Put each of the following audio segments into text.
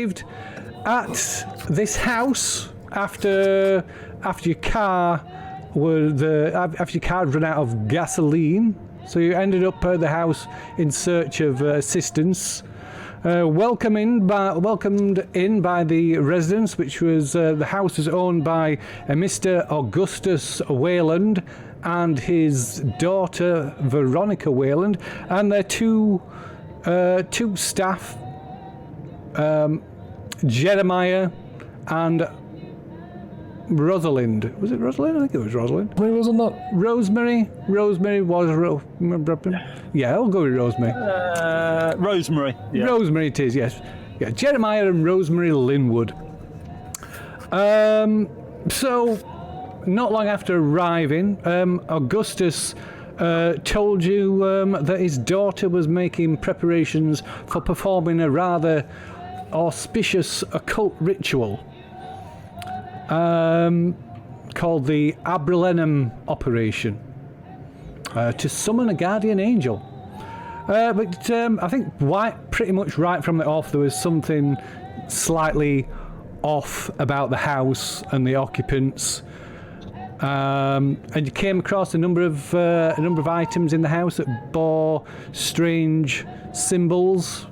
arrived at this house after your car had run out of gasoline. So you ended up at the house in search of assistance. Welcomed in by the residents, which was the house is owned by Mr. Augustus Wayland and his daughter Veronica Wayland, and their two staff, Jeremiah and Rosalind. Was it Rosalind? I think it was Rosalind. Where wasn't that? Rosemary was. Yeah, I'll go with Rosemary. Rosemary. Yeah. Rosemary it is, yes. Yeah, Jeremiah and Rosemary Linwood. So, not long after arriving, Augustus told you that his daughter was making preparations for performing a rather auspicious occult ritual called the Abralenum Operation to summon a guardian angel. But I think pretty much right from the off there was something slightly off about the house and the occupants. And you came across a number of items in the house that bore strange symbols,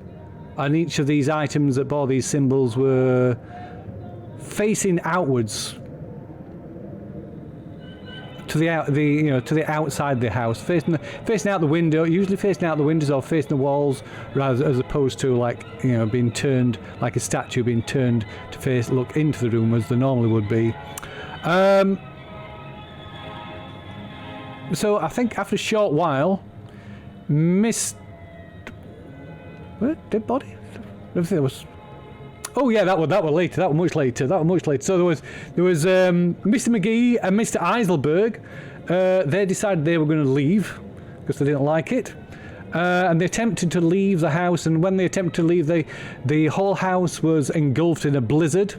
and each of these items that bore these symbols were facing outwards to the outside of the house, facing out the window, usually facing out the windows or facing the walls, rather as opposed to being turned like a statue being turned to look into the room as they normally would be. So I think after a short while, dead body? Everything was. Oh yeah, that was later. That was much later. So there was Mr. McGee and Mr. Eiselberg. They decided they were going to leave because they didn't like it, and they attempted to leave the house. And when they attempted to leave, the whole house was engulfed in a blizzard,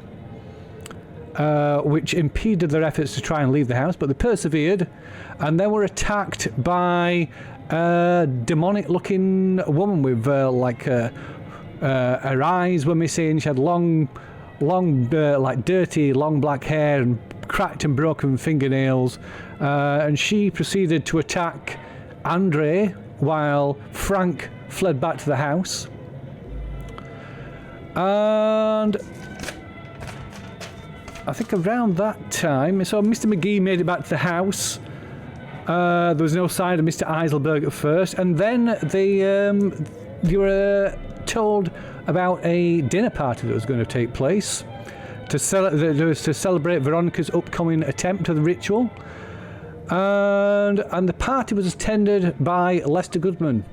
which impeded their efforts to try and leave the house. But they persevered, and they were attacked by a demonic-looking woman with her eyes were missing. She had long, dirty, long black hair and cracked and broken fingernails. And she proceeded to attack Andre while Frank fled back to the house. And I think around that time, so Mr. McGee made it back to the house. There was no sign of Mr. Eiselberg at first, and then you were told about a dinner party that was going to take place to celebrate Veronica's upcoming attempt at the ritual, and the party was attended by Lester Goodman,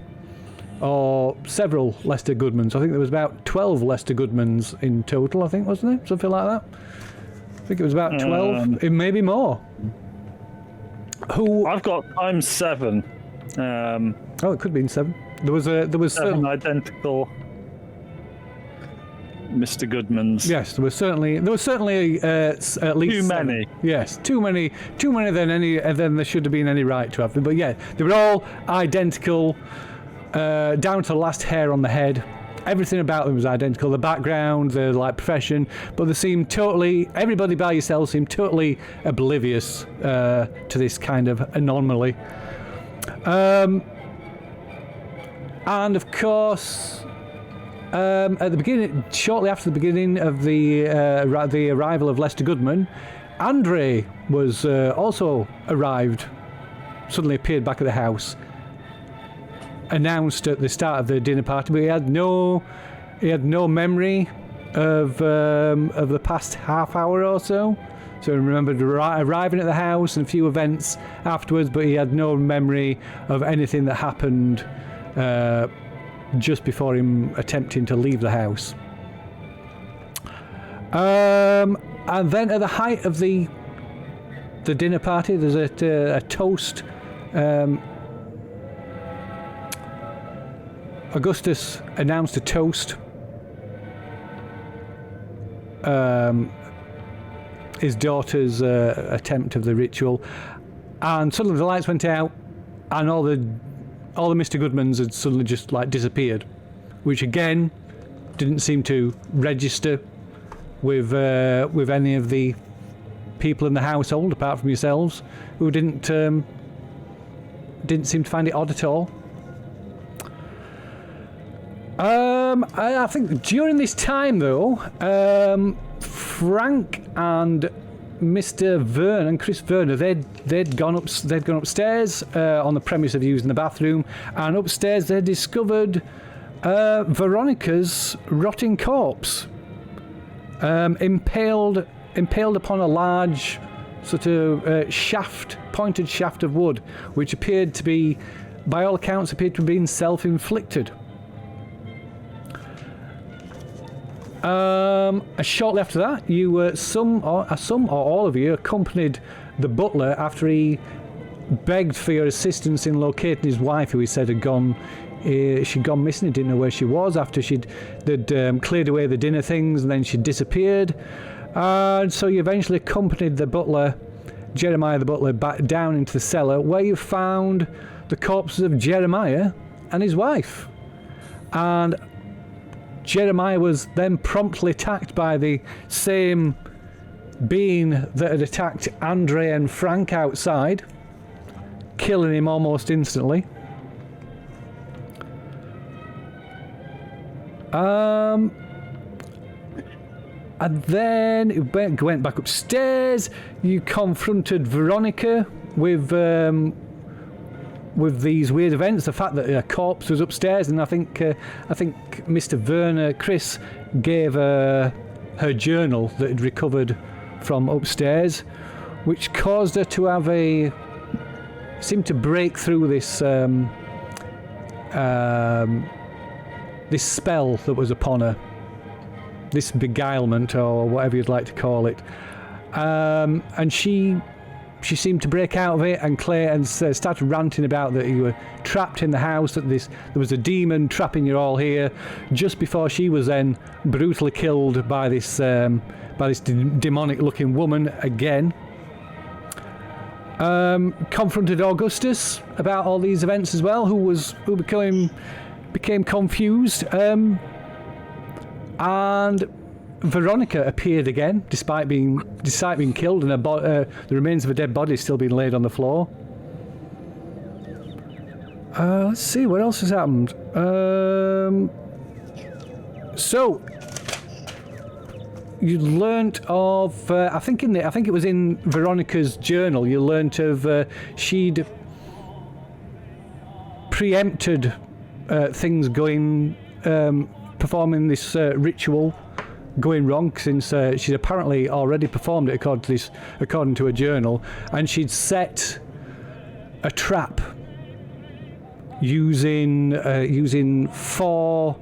or several Lester Goodmans. I think there was about 12 Lester Goodmans in total, I think, wasn't there? Something like that. I think it was about 12, it may be more. Who I've got times 7. Oh, it could be in 7. There was 7 identical Mr. Goodmans. Yes, there was certainly at least too many. 7. Yes, too many than there should have been any right to have them. But yeah, they were all identical, down to the last hair on the head. Everything about them was identical. The background, the profession, but they seemed everybody by yourself seemed totally oblivious to this kind of anomaly. And of course, at the beginning, shortly after the beginning of the arrival of Lester Goodman, Andre was also arrived. Suddenly appeared back at the house. Announced at the start of the dinner party, but he had no memory of the past half hour or so. So he remembered arriving at the house and a few events afterwards, but he had no memory of anything that happened just before him attempting to leave the house. And then at the height of the dinner party, there's a toast. Augustus announced a toast. His daughter's attempt of the ritual, and suddenly the lights went out, and all the Mr. Goodmans had suddenly just disappeared, which again didn't seem to register with any of the people in the household, apart from yourselves, who didn't seem to find it odd at all. I think during this time, though, Frank and Mr. Vernon, Chris Verner, they'd gone upstairs on the premise of using the bathroom, and upstairs they discovered Veronica's rotting corpse, impaled upon a large sort of pointed shaft of wood, which appeared to be, by all accounts, have been self-inflicted. Shortly after that, you some or all of you accompanied the butler after he begged for your assistance in locating his wife, who he said had gone. She'd gone missing. He didn't know where she was after they'd cleared away the dinner things, and then she disappeared. And so you eventually accompanied the butler, Jeremiah the butler, back down into the cellar, where you found the corpses of Jeremiah and his wife. And Jeremiah was then promptly attacked by the same being that had attacked Andre and Frank outside, killing him almost instantly. And then it went back upstairs. You confronted Veronica with these weird events, the fact that a corpse was upstairs, and I think Mr. Verner, Chris, gave her journal that had recovered from upstairs, which caused her to have seemed to break through this this spell that was upon her, this beguilement or whatever you'd like to call it, and she seemed to break out of it and started ranting about that you were trapped in the house, that there was a demon trapping you all here, just before she was then brutally killed by this demonic-looking woman again. Confronted Augustus about all these events as well, who became confused, and Veronica appeared again, despite being killed, and the remains of a dead body still being laid on the floor. Let's see what else has happened. So you learnt of, I think it was in Veronica's journal. You learnt of she'd preempted things going, performing this ritual going wrong, since she'd apparently already performed it according to a journal, and she'd set a trap using 4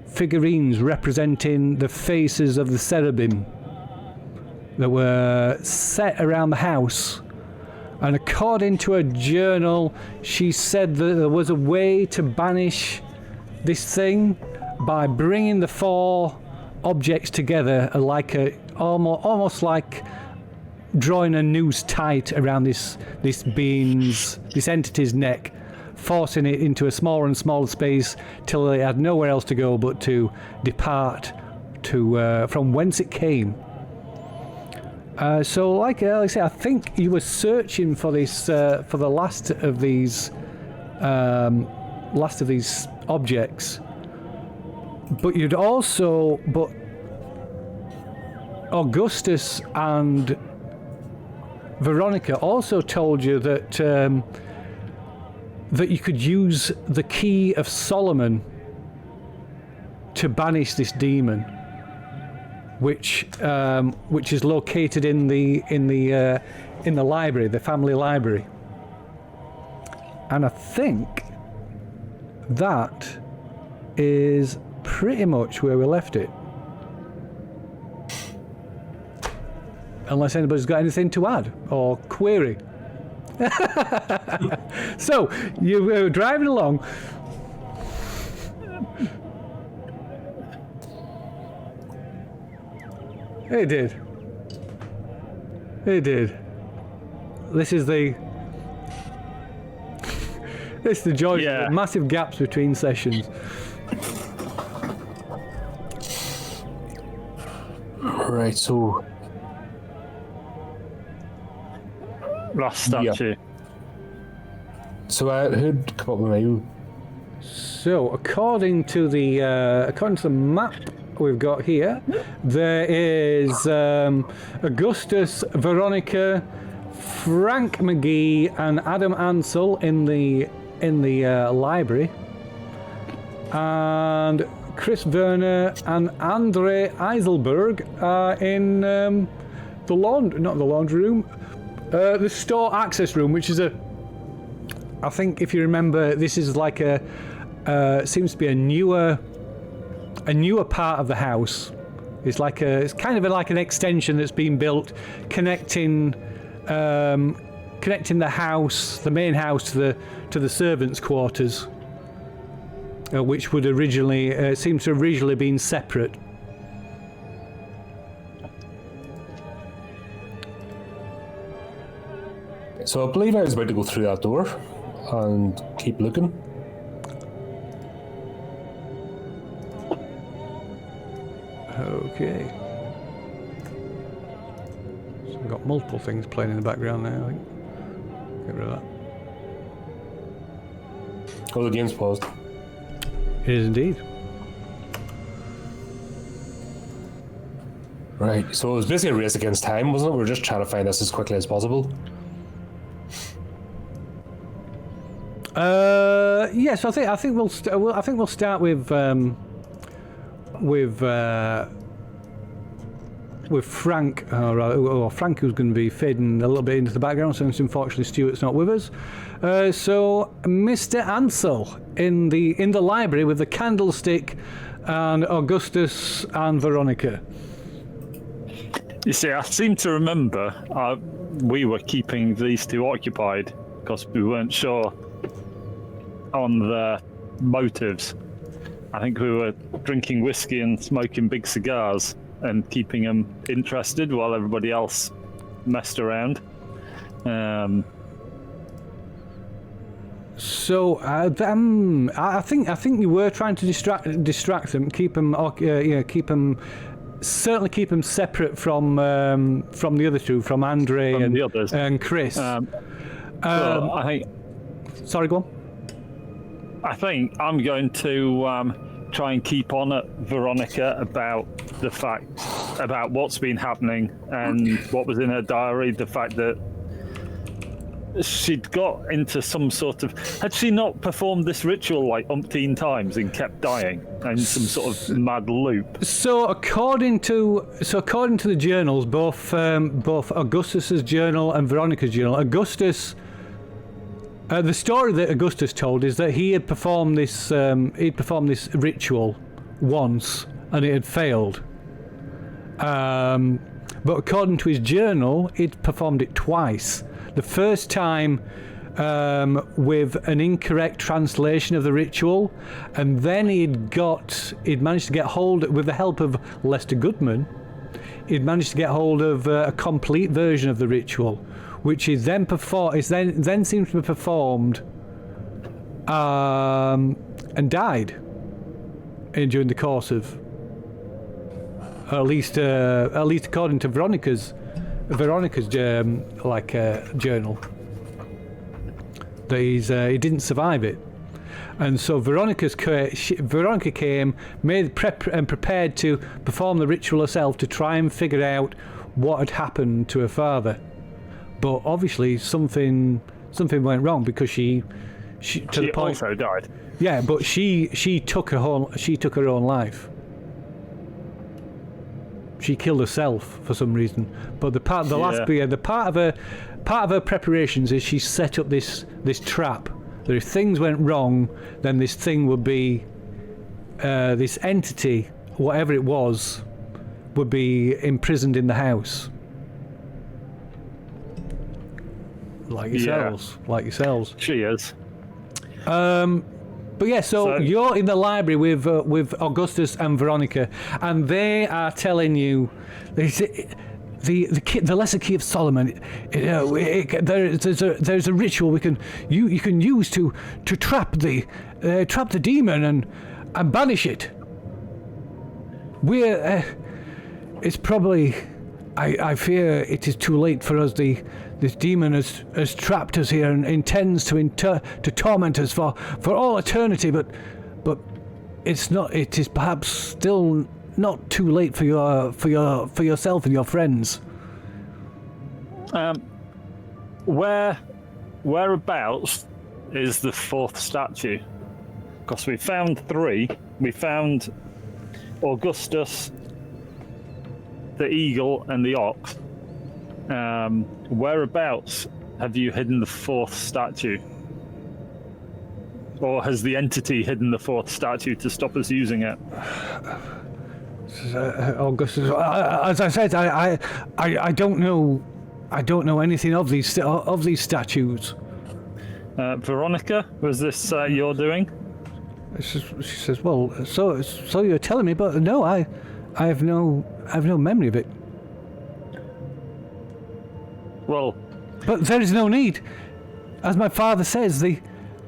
figurines representing the faces of the cherubim that were set around the house. And according to a journal, she said that there was a way to banish this thing by bringing the 4 objects together, like almost like drawing a noose tight around this entity's neck, forcing it into a smaller and smaller space till it had nowhere else to go but to depart from whence it came. So, like I say, I think you were searching for this for the last of these objects. But Augustus and Veronica also told you that that you could use the key of Solomon to banish this demon, which is located in the library, the family library. And I think that is pretty much where we left it. Unless anybody's got anything to add or query. So, you were driving along. It did. This is the joy of the massive gaps between sessions. Right, so Last statue. So who'd come up with my... So, according to the map we've got here, there is Augustus, Veronica, Frank McGee, and Adam Ansel in the library, and Chris Werner and Andre Eiselberg are in the laundry room, the store access room, which is I think if you remember, this is like seems to be a newer part of the house. It's kind of like an extension that's been built, connecting the house, the main house, to the servants' quarters, which would originally seems to have originally been separate. So I believe I was about to go through that door and keep looking. Okay. So we've got multiple things playing in the background now, I think. Get rid of that. Oh, the game's paused. It is indeed. Right, so it was basically a race against time, wasn't it? We were just trying to find this as quickly as possible. Yes, I think we'll start with Frank. Frank, who's going to be fading a little bit into the background, since unfortunately Stuart's not with us. So Mr. Ansel in the library with the candlestick, and Augustus and Veronica. You see, I seem to remember we were keeping these two occupied because we weren't sure on their motives. I think we were drinking whiskey and smoking big cigars and keeping them interested while everybody else messed around. So I think you were trying to distract them, keep them certainly keep them separate from the other two, from Andre From and the others. and Chris. So I think Sorry, go on. I think I'm going to try and keep on at Veronica about the fact about what's been happening and what was in her diary. The fact that she'd got into some sort of... Had she not performed this ritual like umpteen times and kept dying in some sort of mad loop? So according to the journals, both Augustus's journal and Veronica's journal, Augustus... the story that Augustus told is that he had performed this ritual once and it had failed. But according to his journal, he'd performed it twice. The first time with an incorrect translation of the ritual, and then he'd managed to get hold, with the help of Lester Goodman, he'd managed to get hold of a complete version of the ritual, which is then then seems to be performed and died during the course of, at least according to Veronica's journal, that he didn't survive it. And so Veronica came, made prepared to perform the ritual herself to try and figure out what had happened to her father. But obviously something went wrong, because she to the point, also died. Yeah, but she took her own life. She killed herself for some reason. But the part of her preparations is she set up this trap that if things went wrong, then this thing would be this entity, whatever it was, would be imprisoned in the house. Like yourselves. She is. But yeah, so you're in the library with Augustus and Veronica, and they are telling you the lesser key of Solomon. There's a ritual you can use to trap the demon and banish it. It's probably... I fear it is too late for us. This demon has trapped us here and intends to torment us for all eternity. But it's not. It is perhaps still not too late for yourself and your friends. Whereabouts is the fourth statue? Because we found 3. We found Augustus, the eagle, and the ox. Whereabouts have you hidden the fourth statue? Or has the entity hidden the fourth statue to stop us using it? Augustus, as I said, I don't know. I don't know anything of these statues. Veronica, was this your doing? She says, "Well, so you're telling me, but no, I have no memory of it." Well, but there is no need, as my father says. The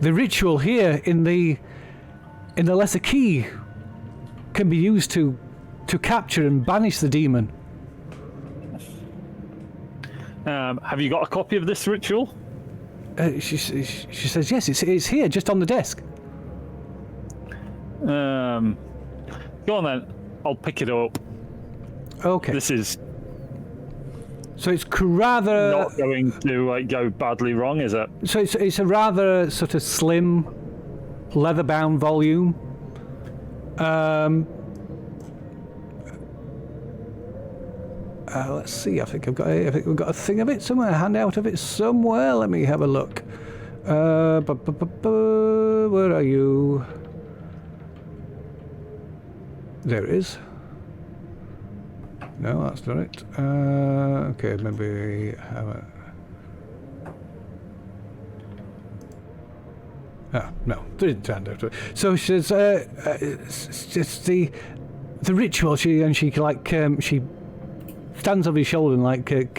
ritual here in the lesser key can be used to capture and banish the demon. Have you got a copy of this ritual? She says yes. It's here, just on the desk. Go on then. I'll pick it up. Okay. This is so it's rather not going to go badly wrong, is it? So it's a rather sort of slim, leather-bound volume. Let's see. I think we've got a thing of it somewhere, a handout of it somewhere. Let me have a look. Where are you? There it is. No, that's not it. Okay, maybe have a... no, there isn't a handout. So she says, it's just the ritual. She stands over your shoulder and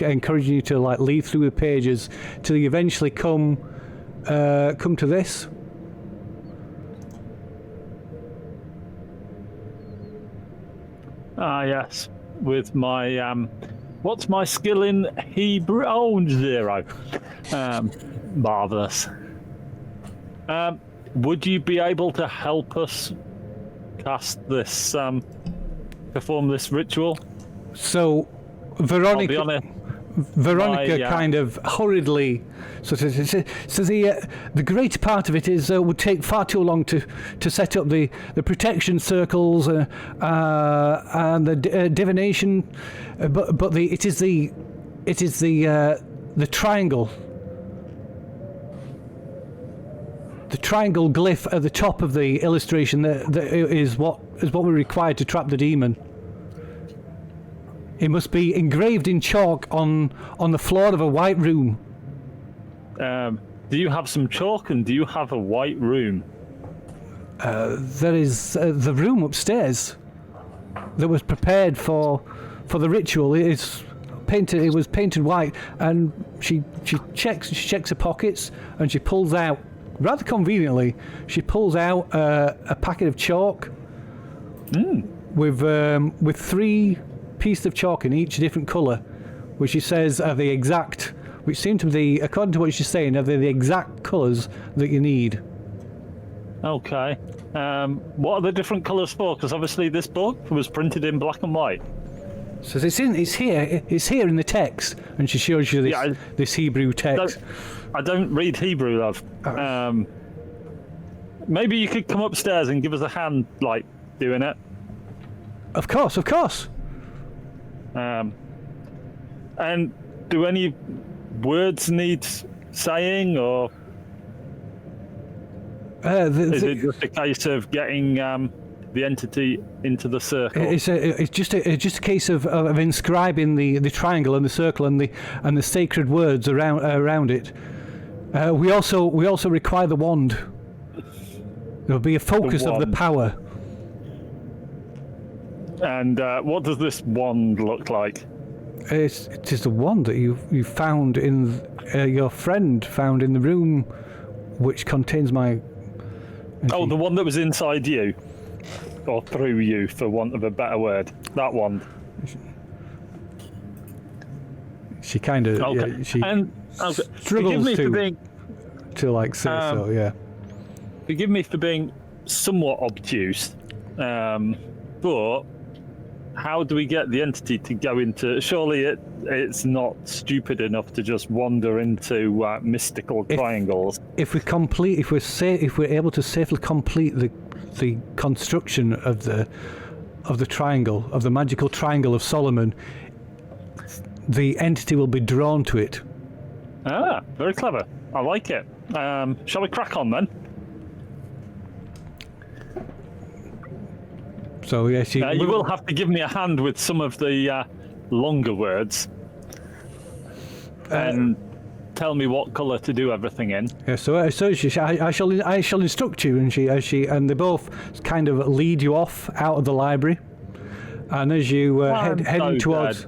encouraging you to leaf through the pages till you eventually come to this. Ah, yes. With my what's my skill in Hebrew? Oh, 0. Marvelous. Would you be able to help us cast this, perform this ritual? So, Veronica. I'll be honest. Veronica kind of hurriedly so the greater part of it is would take far too long to set up the protection circles and the divination, but it is the triangle. The triangle glyph at the top of the illustration that is what we're required to trap the demon. It must be engraved in chalk on the floor of a white room. Do you have some chalk, and do you have a white room? There is the room upstairs that was prepared for the ritual. It is painted. It was painted white, and she checks her pockets, and she pulls out, rather conveniently, a packet of chalk with 3 pieces of chalk in each different colour, which she says are the exact, which seem to be, according to what she's saying, are the exact colours that you need. Okay. What are the different colours for? Because obviously this book was printed in black and white. So it's here in the text, and she shows you this Hebrew text. I don't read Hebrew, love. Maybe you could come upstairs and give us a hand, doing it. Of course. And do any words need saying, or is it just a case of getting the entity into the circle? It's just a case of inscribing the triangle and the circle and the sacred words around it. We also require the wand. There will be a focus of the power. And what does this wand look like? It is the wand that you found in your friend found in the room, which contains my. Oh, the one that was inside you, or through you, for want of a better word. That wand. She kind of she and struggles forgive me for being to like say so. Yeah. forgive me for being somewhat obtuse, but how do we get the entity to go into? Surely it's not stupid enough to just wander into mystical triangles. If we're able to safely complete the construction of the triangle, of the magical triangle of Solomon, the entity will be drawn to it. Ah, very clever. I like it. Shall we crack on then? So yes, you will have to give me a hand with some of the longer words, and tell me what colour to do everything in. Yeah, so I shall instruct you, and and they both kind of lead you off out of the library, and as you heading towards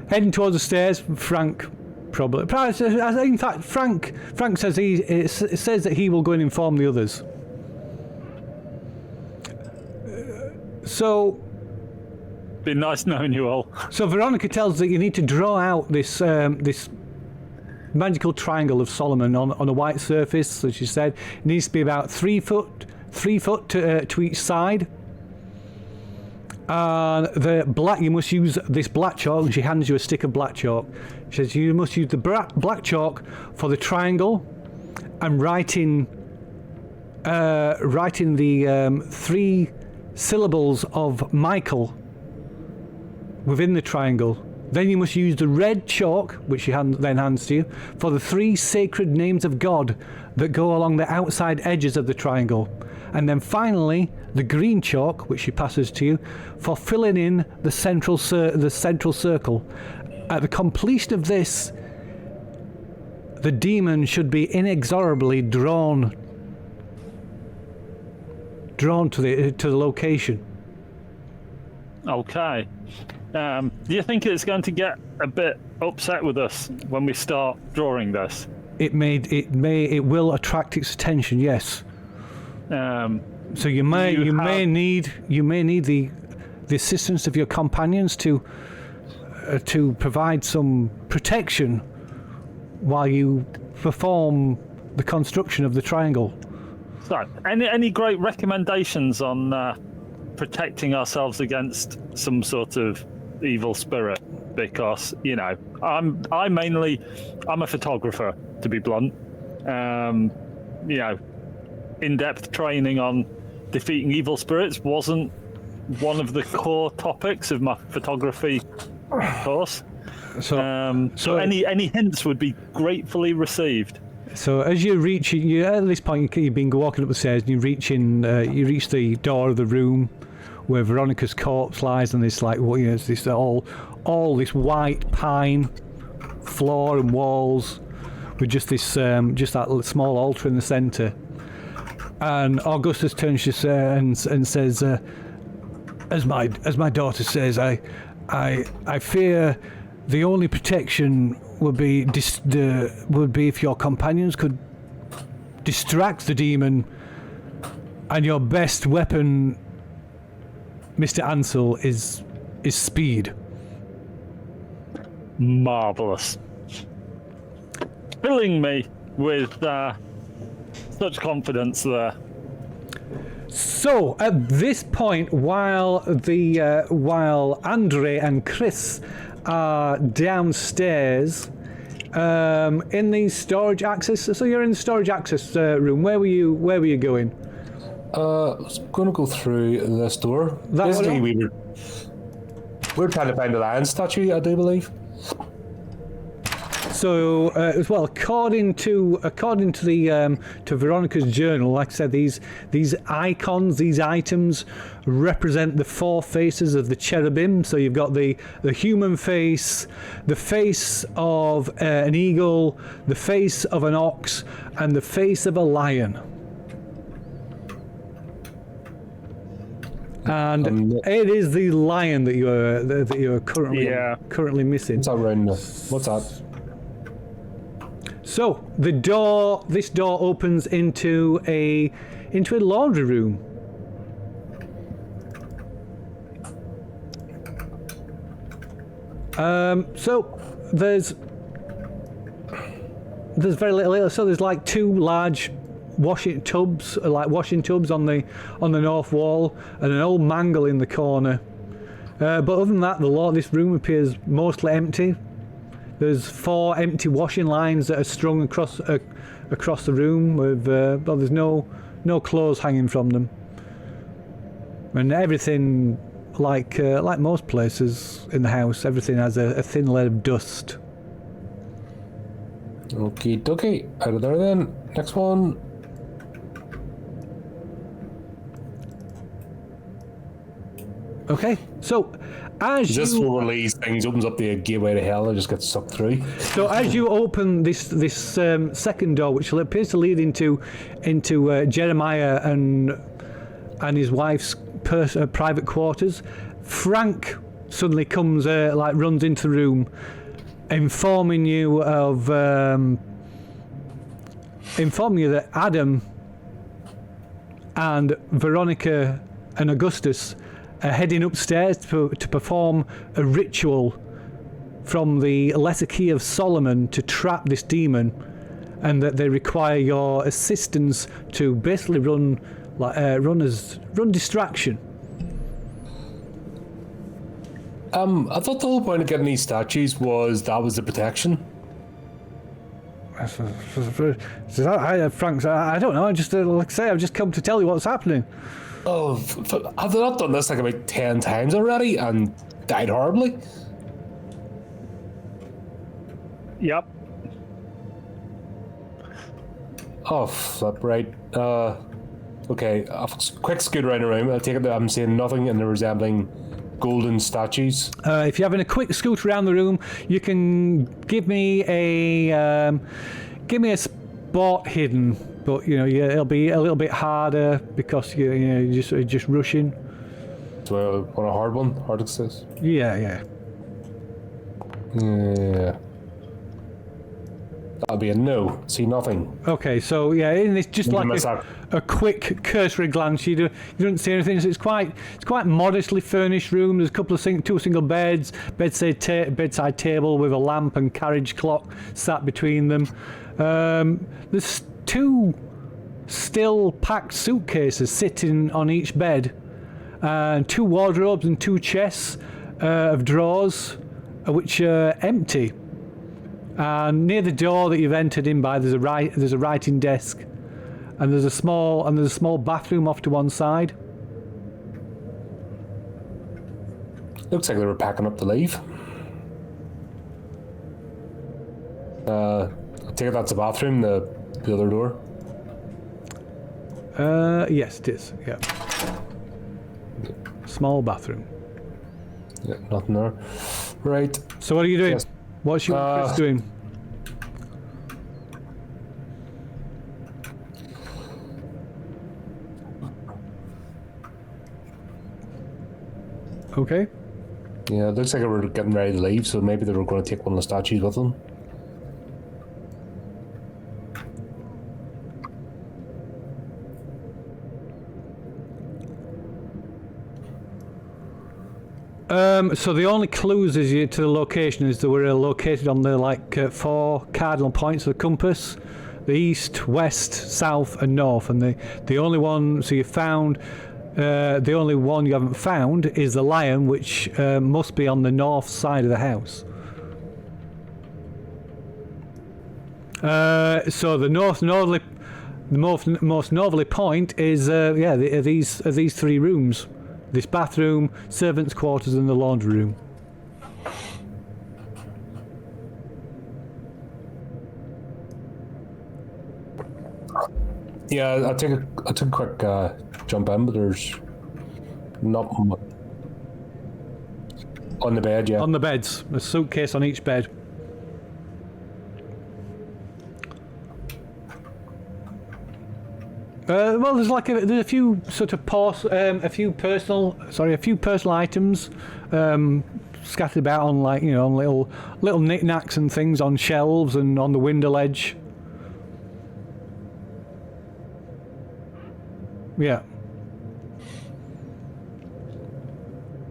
the stairs, Frank probably. In fact, Frank says it says that he will go and inform the others. So, be nice knowing you all. So Veronica tells that you need to draw out this this magical triangle of Solomon on a white surface. As she said, it needs to be about 3 foot to each side. And you must use this black chalk. And she hands you a stick of black chalk. She says you must use the black chalk for the triangle, and writing the 3 syllables of Michael within the triangle. Then you must use the red chalk, which she then hands to you, for the 3 sacred names of God that go along the outside edges of the triangle. And then finally, the green chalk, which she passes to you, for filling in the central circle. At the completion of this, the demon should be inexorably drawn to the location. Okay. Do you think it's going to get a bit upset with us when we start drawing this? It will attract its attention. Yes. So you may need the assistance of your companions to provide some protection while you perform the construction of the triangle. So, any great recommendations on protecting ourselves against some sort of evil spirit? Because I'm a photographer, to be blunt. In-depth training on defeating evil spirits wasn't one of the core topics of my photography course. So any hints would be gratefully received. So as you reach, at this point you've been walking up the stairs, and you reach the door of the room where Veronica's corpse lies on this this all this white pine floor and walls with just that small altar in the centre. And Augustus turns to her and says, as my daughter says, I fear the only protection would be if your companions could distract the demon, and your best weapon, Mr. Ansel, is speed. Marvellous. Filling me with such confidence there. So at this point, while Andre and Chris are downstairs in the storage access. So you're in the storage access room. Where were you going? I was going to go through this door. Basically, we were trying to find the lion statue, I do believe. So as well, according to Veronica's journal, like I said, these icons, these items represent the 4 faces of the cherubim. So you've got the human face, the face of an eagle, the face of an ox, and the face of a lion. And it is the lion that you are currently missing. What's that round? What's that? So this door opens into a laundry room. So there's there's very little. So there's like 2 large washing tubs on the north wall, and an old mangle in the corner. But other than that, this room appears mostly empty. There's 4 empty washing lines that are strung across the room with there's no clothes hanging from them, and everything like most places in the house, everything has a thin layer of dust. Okie dokie, out of there then. Next one. Okay, so as This one of these things opens up the gateway to hell and just gets sucked through. So as you open this second door, which appears to lead into Jeremiah and his wife's private quarters, Frank suddenly comes runs into the room, informing you that Adam and Veronica and Augustus are heading upstairs to perform a ritual from the letter key of Solomon to trap this demon, and that they require your assistance to basically run distraction. I thought the whole point of getting these statues was the protection. Frank, I don't know. I just like I say, I've just come to tell you what's happening. Oh, have they not done this like about 10 times already and died horribly? Yep. Oh, flip, right. Okay, a quick scoot around the room. I take it that I'm seeing nothing in the resembling golden statues. If you're having a quick scoot around the room, you can give me a spot hidden, but it'll be a little bit harder because you're just rushing. So on a hard one, hard success. Yeah. That'll be a no. See nothing. Okay, so it's just like a quick cursory glance. You don't see anything. So it's quite modestly furnished room. There's a couple of two single beds, bedside table with a lamp and carriage clock sat between them. There's 2 still packed suitcases sitting on each bed, and 2 wardrobes and 2 chests of drawers, which are empty. And near the door that you've entered in by, there's a writing desk, and there's a small bathroom off to one side. Looks like they were packing up to leave. I take it that's the bathroom, the other door. Yes, it is. Yeah. Small bathroom. Yeah, nothing there. Right. So what are you doing? Yes. What's your Chris doing? Okay. Yeah, it looks like they were getting ready to leave, so maybe they were going to take one of the statues with them. So the only clues to the location is that we're located on the 4 cardinal points of the compass: the east, west, south, and north. And the only one you found, the only one you haven't found is the lion, which must be on the north side of the house. So the most northerly point is these 3 rooms. This bathroom, servants' quarters, and the laundry room. Yeah, I took a quick jump in, but there's not much. On the bed, yeah. On the beds, a suitcase on each bed. Well, there's a few sort of a few personal items scattered about on on little knickknacks and things on shelves and on the window ledge. Yeah.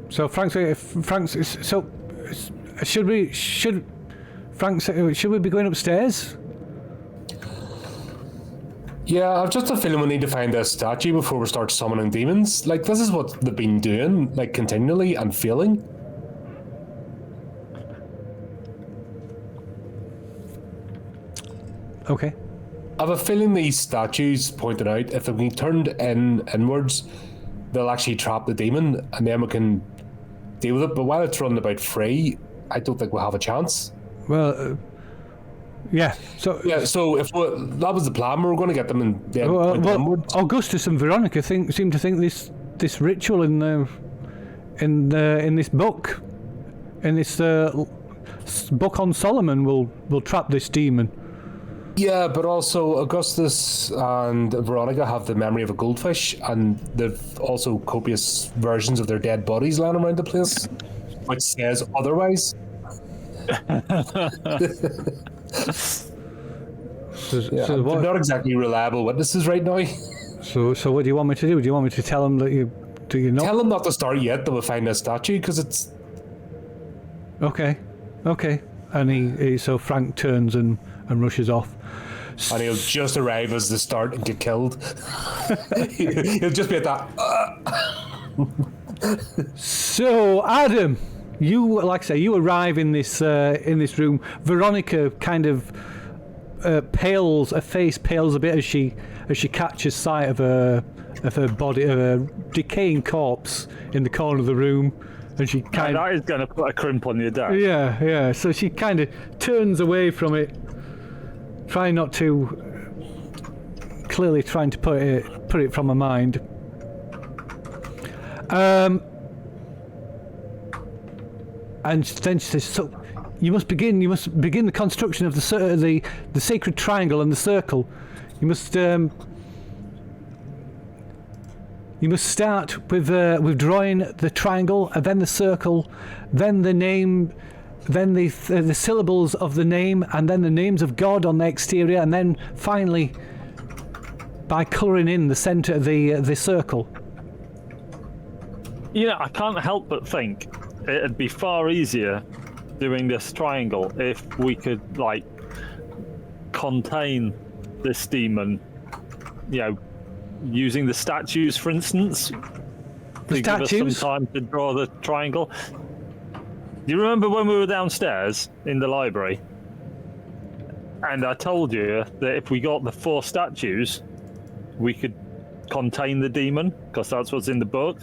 So should we be going upstairs? Yeah, I've just a feeling we need to find a statue before we start summoning demons. Like, this is what they've been doing, like, continually and failing. Okay. I have a feeling these statues pointed out, if they're being turned inwards, they'll actually trap the demon, and then we can deal with it. But while it's running about free, I don't think we'll have a chance. Well, yeah. So if that was the plan, we were going to get them and then point them inwards. Augustus and Veronica seem to think this ritual in this book, in this book on Solomon, will trap this demon. Yeah, but also Augustus and Veronica have the memory of a goldfish, and they've also copious versions of their dead bodies lying around the place, which says otherwise. They're not exactly reliable witnesses right now. So what do you want me to do? Do you want me to tell them that do you not? Tell them not to start yet, that we'll find a statue, because it's... Okay. And so Frank turns and rushes off. And he'll just arrive as the start and get killed. He'll just be at that... So, Adam, you, like I say, you arrive in this room. Veronica kind of pales, her face pales a bit as she catches sight of her body, of a decaying corpse in the corner of the room. And she kind that is going to put a crimp on your day. Yeah. So she kind of turns away from it, trying not to. Clearly, trying to put it from her mind. And then she says, "So, you must begin the construction of the sacred triangle and the circle. You must start with drawing the triangle, and then the circle, then the name, then the syllables of the name, and then the names of God on the exterior, and then finally by colouring in the centre of the circle." I can't help but think it'd be far easier doing this triangle if we could contain this demon, using the statues, for instance. The statues? Give us some time to draw the triangle. Do you remember when we were downstairs in the library? And I told you that if we got the 4 statues, we could contain the demon, because that's what's in the book.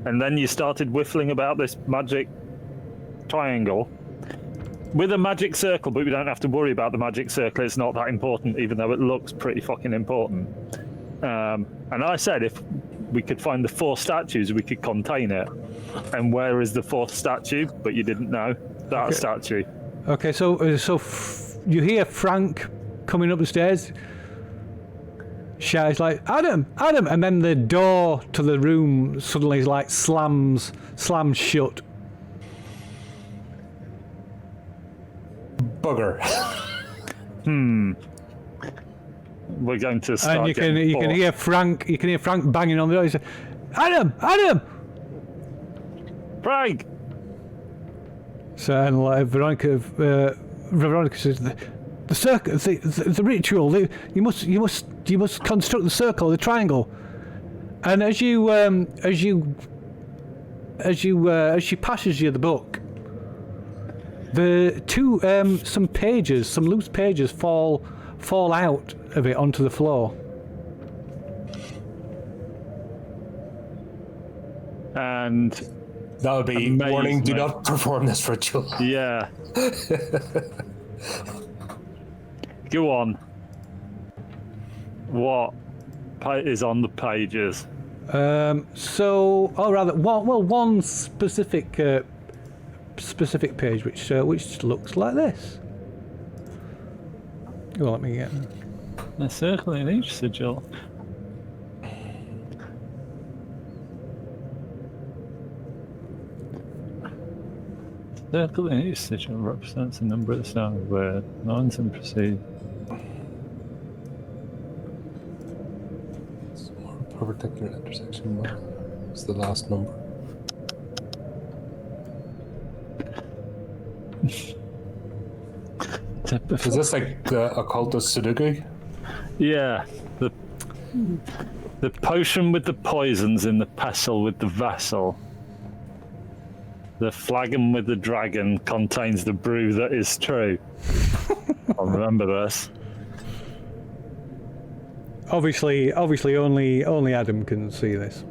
And then you started whiffling about this magic triangle with a magic circle, but we don't have to worry about the magic circle. It's not that important, even though it looks pretty fucking important. And I said if we could find the 4 statues, we could contain it. And where is the 4th statue? But you didn't know that statue. Okay, so you hear Frank coming up the stairs. Shouts like, "Adam!" And then the door to the room suddenly slams shut. Bugger. We're going to start. And you can hear Frank banging on the door. He says, "Adam! Frank!" So and Veronica says, "The circle, the ritual. You must construct the circle, the triangle." And as she passes you the book, the two some loose pages fall out of it onto the floor. And that would be warning: do not perform this ritual. Yeah. Go on. What is on the pages? One specific page which looks like this. Oh, let me get A circle in each sigil. Circle in each sigil represents the number of the stars where lines and proceed. Per particular intersection, what's the last number? Is this like the occultist Sudoku? Yeah, the potion with the poisons in the pestle with the vessel. The flagon with the dragon contains the brew that is true. I'll remember this. Obviously, only Adam can see this.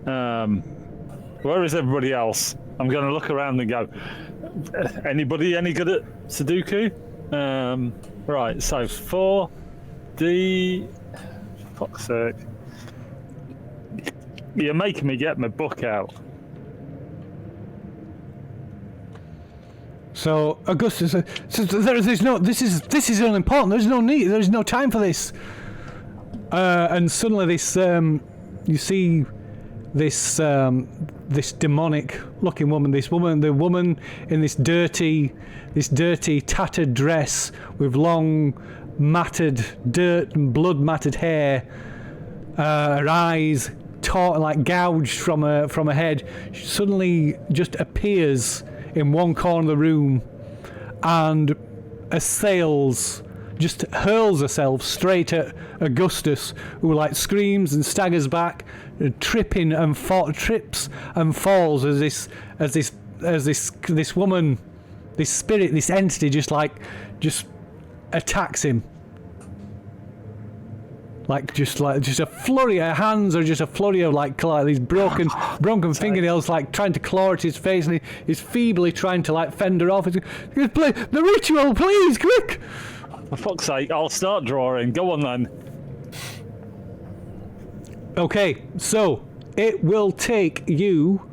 Where is everybody else? I'm going to look around and go, anybody any good at Sudoku? Right, so 4D... Fuck's sake. You're making me get my book out. So Augustus, there's no. This is unimportant. There's no need. There's no time for this. And suddenly, this you see this demonic-looking woman. The woman in this dirty, tattered dress with long, matted dirt and blood-matted hair. Her eyes like gouged from her head. She suddenly just appears in one corner of the room and hurls herself straight at Augustus, who like screams and staggers back, tripping and trips and falls as this woman, this spirit, this entity just attacks him. Just a flurry. Her hands are just a flurry of like these broken fingernails, like trying to claw at his face, and he's feebly trying to like fend her off. He goes, the ritual, please, quick! For fuck's sake, I'll start drawing. Go on then. Okay, so it will take you.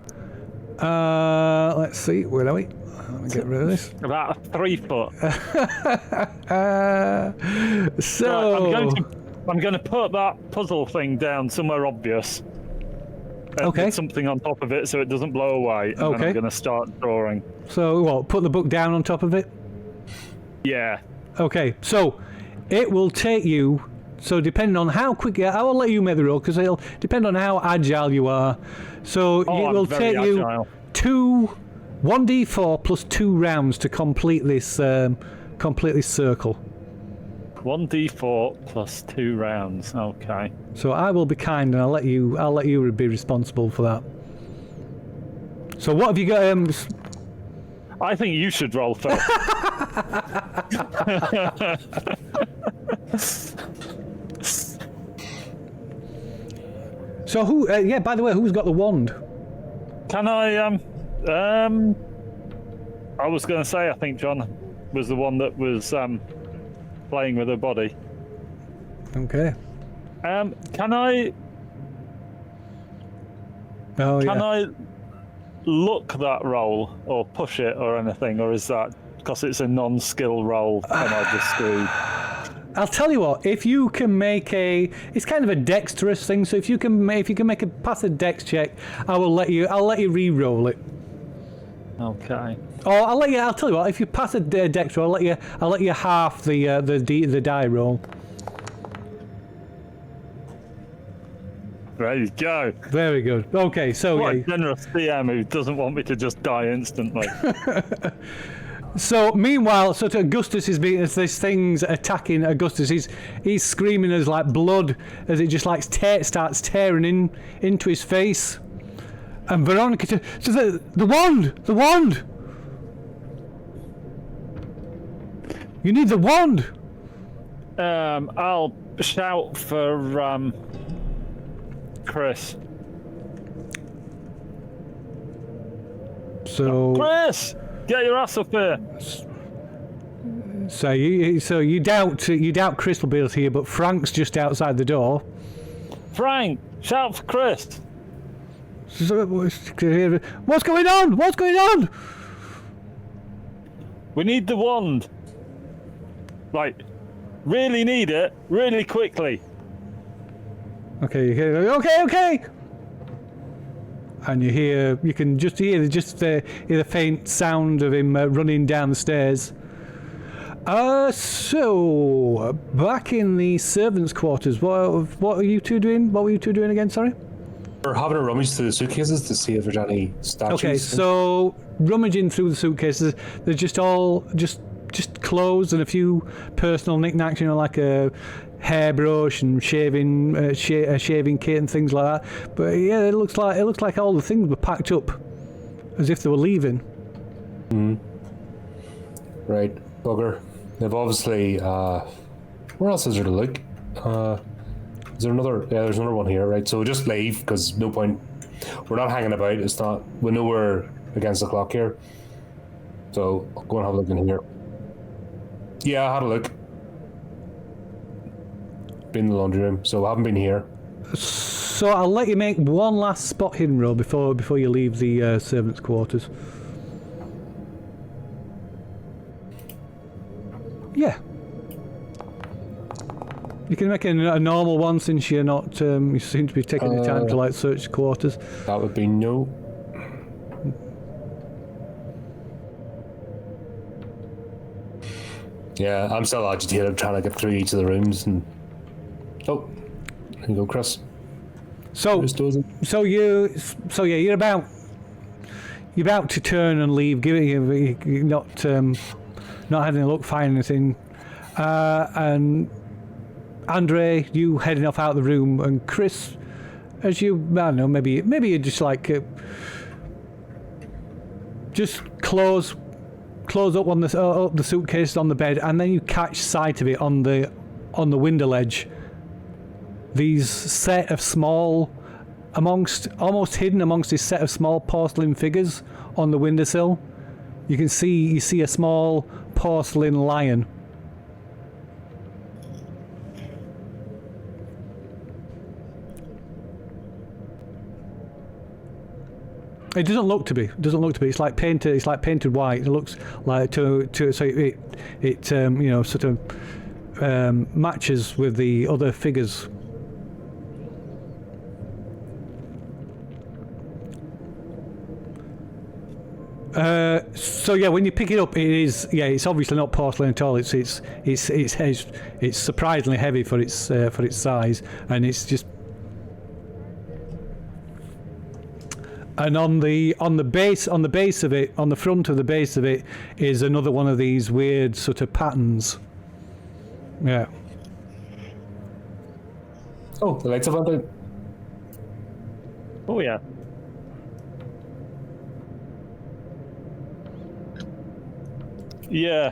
Let's see, where are we? Let me get rid of this. About 3 foot. So. Right, I'm going to put that puzzle thing down somewhere obvious. Okay. Put something on top of it so it doesn't blow away. And then I'm going to start drawing. So what? Put the book down on top of it? Yeah. Okay. So it will take you. So depending on how quick, I will let you make the roll because it'll depend on how agile you are. So it will take you 1d4 plus 2 rounds to complete this circle. 1d4 plus 2 rounds. Okay. So I will be kind and I'll let you be responsible for that. So what have you got? I think you should roll first. So who? Yeah. By the way, who's got the wand? Can I? I was going to say I think John was the one that was playing with her body. Okay. Can I? Oh yeah. Can I look that roll or push it or anything, or is that because it's a non-skill roll and I just screwed? I'll tell you what. If you can make it's kind of a dexterous thing. So if you can pass a dex check, I'll let you re-roll it. Okay. Or I'll tell you what. If you pass a dex roll, I'll let you half the die roll. There you go. Very good. Okay, so what a generous DM who doesn't want me to just die instantly. So meanwhile, to Augustus is being as this thing's attacking Augustus. He's screaming as like blood as it just like starts tearing into his face. And Veronica says, the wand. You need the wand. I'll shout for Chris. So Chris, get your ass up here. So you doubt Chris will be able to hear, but Frank's just outside the door. Frank, shout for Chris. So, what's going on? What's going on? We need the wand. Like, really need it, really quickly. Okay. And you can just hear the faint sound of him running down the stairs. So back in the servants' quarters, what are you two doing? What were you two doing again? Sorry. We're having a rummage through the suitcases to see if there's any statues. Okay, so rummaging through the suitcases, they're just just clothes and a few personal knickknacks, you know, like a hairbrush and shaving shaving kit and things like that. But yeah, it looks like all the things were packed up as if they were leaving. Right, bugger. They've obviously. Where else is there to look? Is there another? Yeah, there's another one here. Right, so we'll just leave because no point. We're not hanging about. It's not. We know we're against the clock here. So I'll go and have a look in here. Yeah, I had a look. Been in the laundry room, so I haven't been here. So I'll let you make one last spot hidden roll before you leave the servants' quarters. Yeah. You can make a normal one since you're not. You seem to be taking the time to like search quarters. That would be no. Yeah, I'm still agitated trying to get through each of the rooms and. Oh, there you go, Chris. So you're about to turn and leave. You're not having a look, find anything, and Andre, you heading off out of the room, and Chris, as you, I don't know, maybe you just like just close up on the suitcase on the bed, and then you catch sight of it on the window ledge. These set of small, almost hidden amongst this set of small porcelain figures on the windowsill. You see a small porcelain lion. It doesn't look to be. It's like painted. It's like painted white. It looks like so it you know, sort of matches with the other figures. So yeah, when you pick it up, it's obviously not porcelain at all. It's surprisingly heavy for its size, and it's just. And on the base of it, on the front of the base of it, is another one of these weird sort of patterns. Yeah. Oh, the lights have went out. Oh yeah. Yeah.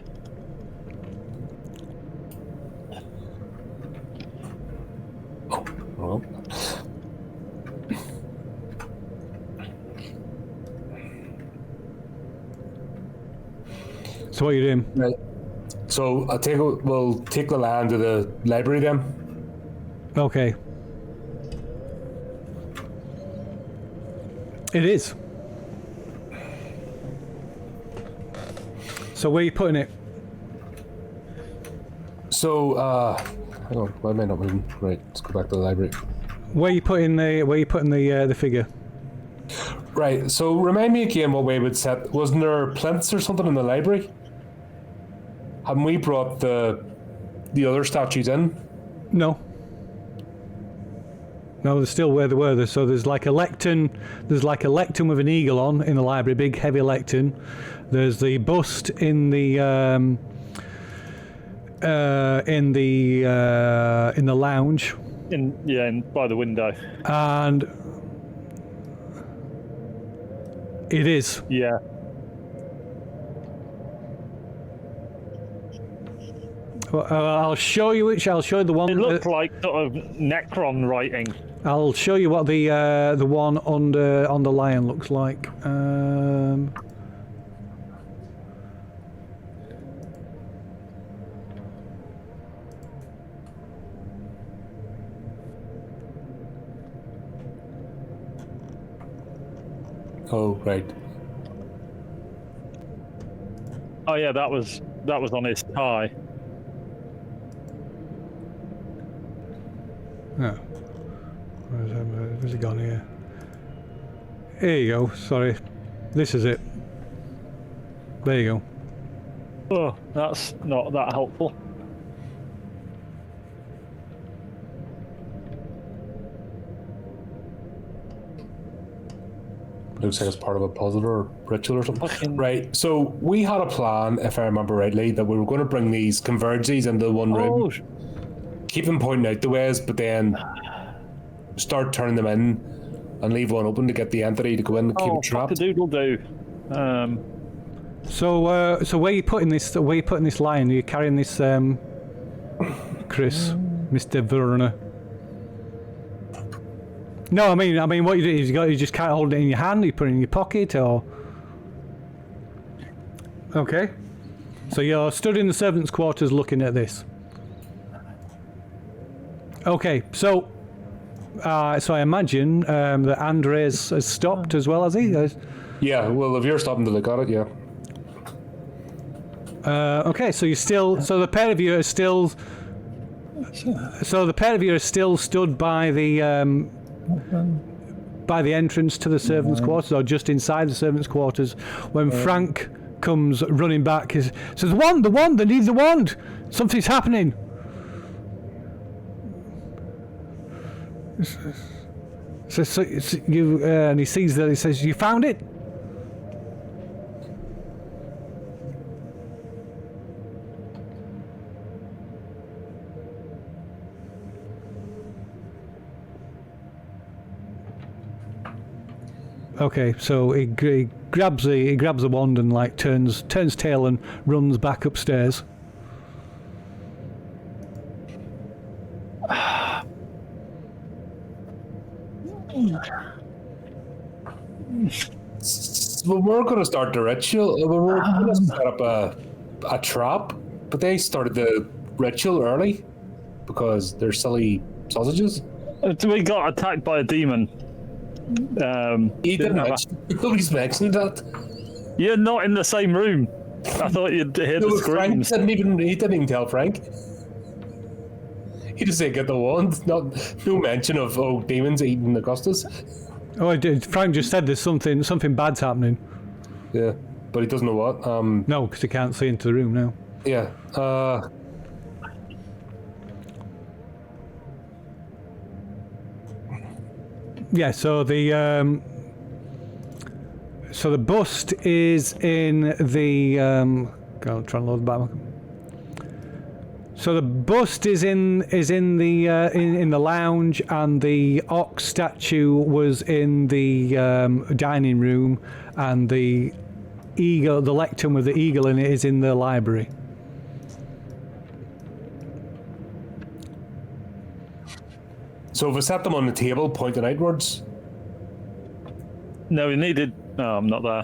Oh, well. So what are you doing? Right. So we'll take the land to the library then. Okay. It is. So where are you putting it? So hang on, why am I not moving? Right, let's go back to the library. Where are you putting the figure? Right, so remind me again what way we'd set. Wasn't there plinths or something in the library? Haven't we brought the other statues in? No. No, they're still where they were. So there's like a lectern. There's like a lectern with an eagle on in the library, big heavy lectern. There's the bust in the lounge. By the window. And it is. Yeah. Well, I'll show you which. I'll show you the one. It looked like sort of Necron writing. I'll show you what the one on the lion looks like. Oh, right. Oh yeah, that was on his tie. Oh. Where's it gone here? Here you go. Sorry. This is it. There you go. Oh, that's not that helpful. Looks like it's part of a puzzle or ritual or something. Right, so we had a plan, if I remember rightly, that we were going to bring these converges into one room, keep them pointing out the ways, but then start turning them in and leave one open to get the entity to go in and keep it trapped. Doodle do. So where are you putting this? Where are you putting this lion? Are you carrying this, Chris, Mr. Verner? No, I mean, what you do is you just can't hold it in your hand. You put it in your pocket, or okay. So you're stood in the servants' quarters looking at this. Okay, so I imagine that Andres has stopped as well, has he? Yeah, well, if you're stopping to look at it, yeah. Okay, so the pair of you are still. So the pair of you are still stood by the entrance to the servants' quarters, or just inside the servants' quarters, when Frank comes running back. He says, "The wand! They need the wand! Something's happening!" So you and he sees that. He says, "You found it?" Okay, so he grabs the wand and like turns tail and runs back upstairs. Well, we're going to start the ritual. We're going to set up a trap, but they started the ritual early because they're silly sausages. We got attacked by a demon. He didn't mention. Nobody's mentioned that. You're not in the same room. I thought you'd hear the screams. Frank he didn't even tell Frank. He just said, "Get the wand." No mention of demons eating Augustus. Oh, I did. Frank just said there's something bad's happening. Yeah, but he doesn't know what. No, because he can't see into the room now. Yeah. Yeah. So the bust is in the. I'll try and load the back. So the bust is in the lounge, and the ox statue was in the dining room, and the eagle, the lectern with the eagle in it, is in the library. So if we set them on the table, pointing outwards. No, we needed. No, I'm not there.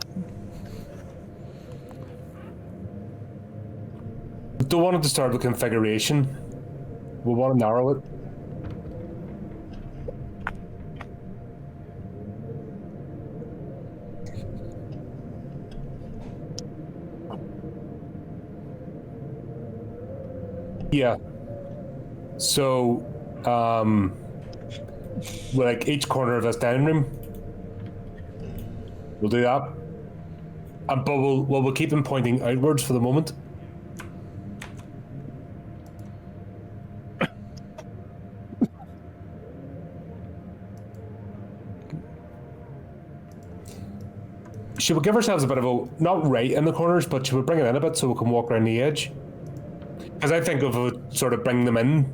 We don't want it to start with configuration. We want to narrow it. Yeah. So, like each corner of this dining room, we'll do that. But we'll keep them pointing outwards for the moment. Should we give ourselves a bit of a, not right in the corners, but should we bring it in a bit so we can walk around the edge? Because I think if we sort of bring them in,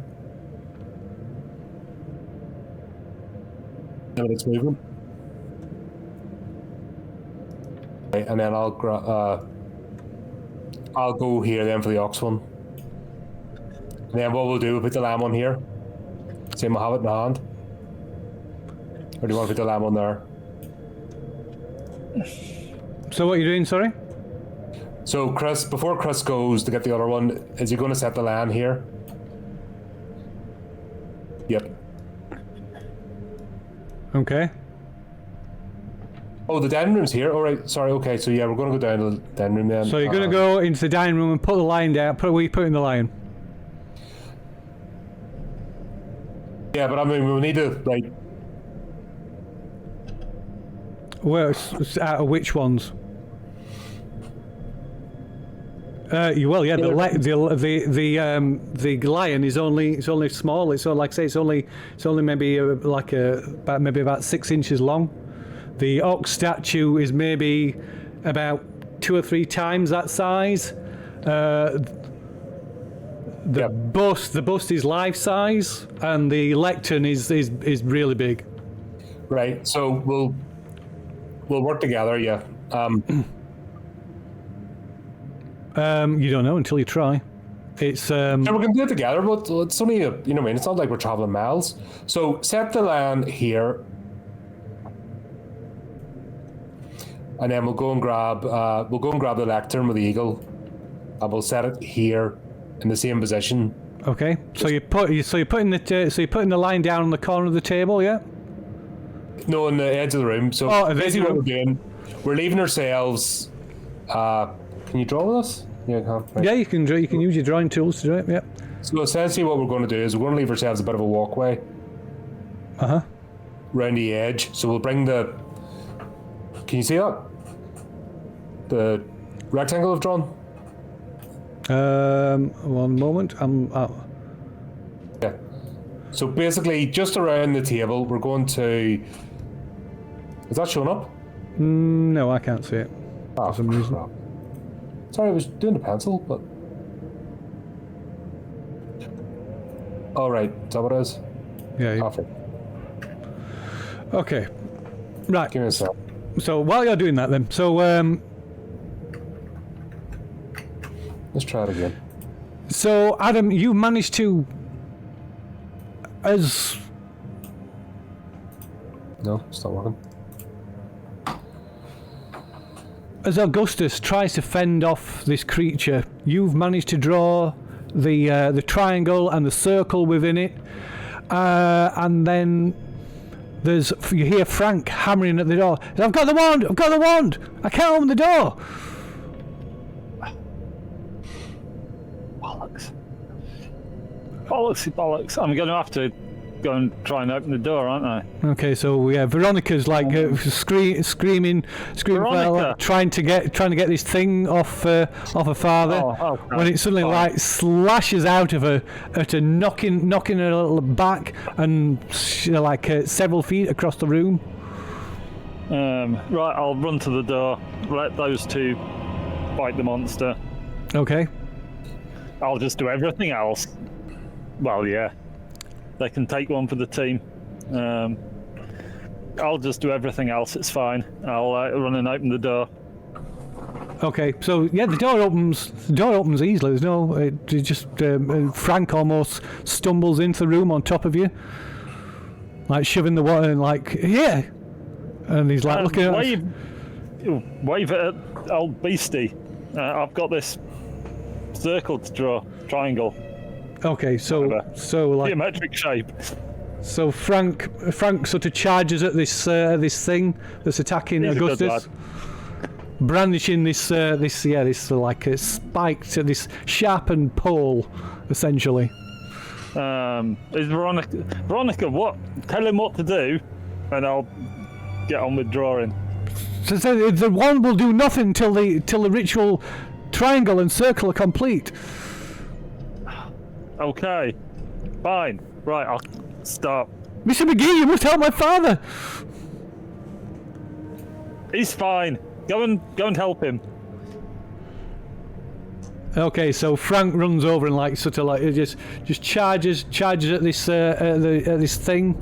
and it's movement. Right, and then I'll go here then for the ox one. And then what we'll do, we'll put the lamb on here. Same, we'll have it in the hand. Or do you want to put the lamb on there? So what are you doing, sorry? So Chris, before Chris goes to get the other one, is he going to set the lamb here? Yep. Okay. Oh, the dining room's here? Alright, sorry, okay, so yeah, we're going to go down to the dining room then. So you're going to go into the dining room and put the lion down. Where are you putting the lion? Yeah, but I mean, we'll need to, like... Where? Out of which ones? You will, yeah. The lion is only small. It's only, like I say, it's only maybe about 6 inches long. The ox statue is maybe about 2 or 3 times that size. The bust is life size, and the lectern is really big. Right. So we'll work together. Yeah. You don't know until you try. It's So we're gonna do it together, but it's only you know what I mean. It's not like we're traveling miles. So set the land here, and then we'll go and grab the lectern with the eagle, and we'll set it here in the same position. okay. So you're putting the line down on the corner of the table, yeah? No, on the edge of the room. So basically what we're doing, we're leaving ourselves. Can you draw with us? Yeah, I can. Right. Yeah, you can draw. You can use your drawing tools to do it. Yeah. So essentially, what we're going to do is we're going to leave ourselves a bit of a walkway. Round the edge. So we'll bring the. Can you see that? The rectangle I've drawn. One moment. I'm out. Yeah. So basically, just around the table, we're going to. Is that showing up? No, I can't see it. For some reason. crap. Sorry, I was doing the pencil, but. All right, is that what it is? Yeah. Perfect. Okay. Right. Give me a sec. So while you're doing that, then, Let's try it again. So Adam, you managed to, as No, it's not working. Augustus tries to fend off this creature, you've managed to draw the triangle and the circle within it, and then you hear Frank hammering at the door. I've got the wand! I've got the wand! I can't open the door! Bollocks. I'm going to have to go and try and open the door, aren't I? Okay, so yeah, Veronica's like screaming, like, trying to get this thing off her father. When it suddenly like slashes out of her, knocking her a little back and like several feet across the room. Right, I'll run to the door. Let those two fight the monster. Okay. I'll just do everything else. Well, yeah. They can take one for the team. I'll just do everything else. It's fine. I'll run and open the door. Okay, so yeah, the door opens easily. There's no, it just Frank almost stumbles into the room on top of you, like shoving the water, and like yeah, and he's like looking at us. Wave at old beastie. I've got this circle to draw, triangle. Okay, so like geometric shape. So Frank sort of charges at this thing that's attacking Augustus, brandishing this like a spike to this sharpened pole, essentially. Is Veronica? What? Tell him what to do, and I'll get on with drawing. So the wand will do nothing till the ritual triangle and circle are complete. Okay, fine. Right, I'll start. Mr. McGee, you must help my father. He's fine. Go and help him. Okay, so Frank runs over and like sort of like just charges at this this thing,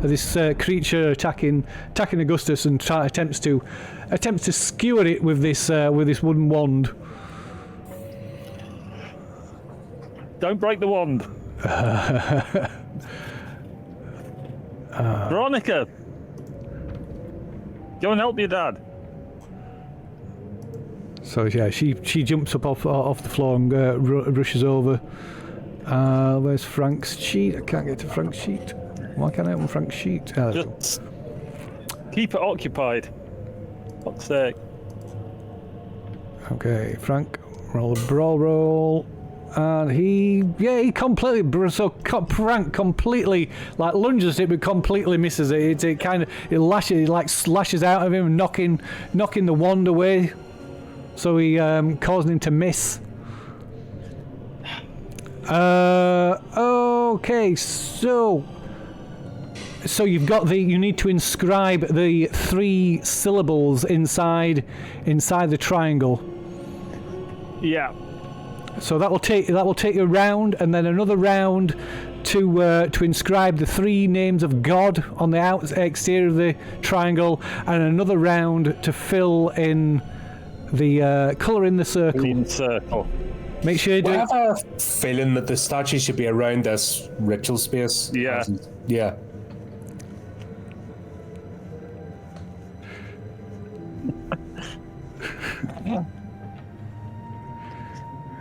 this creature attacking Augustus, and attempts to skewer it with this wooden wand. Don't break the wand. Veronica, go and help your dad. So yeah, she jumps up off the floor and rushes over. Where's Frank's sheet? I can't get to Frank's sheet. Why can't I open Frank's sheet? Just keep it occupied. Fuck's sake. Okay, Frank, roll a brawl roll. And he completely, Frank completely like lunges it, but completely misses it. It slashes out of him, knocking the wand away. So he causing him to miss. Okay, so So you need to inscribe the 3 syllables inside the triangle. Yeah. So that will take you a round, and then another round to inscribe the 3 names of God on the exterior of the triangle, and another round to fill in the colour in the circle. Green circle. Make sure you do I it. have a feeling that the statue should be around this ritual space. Yeah. Yeah.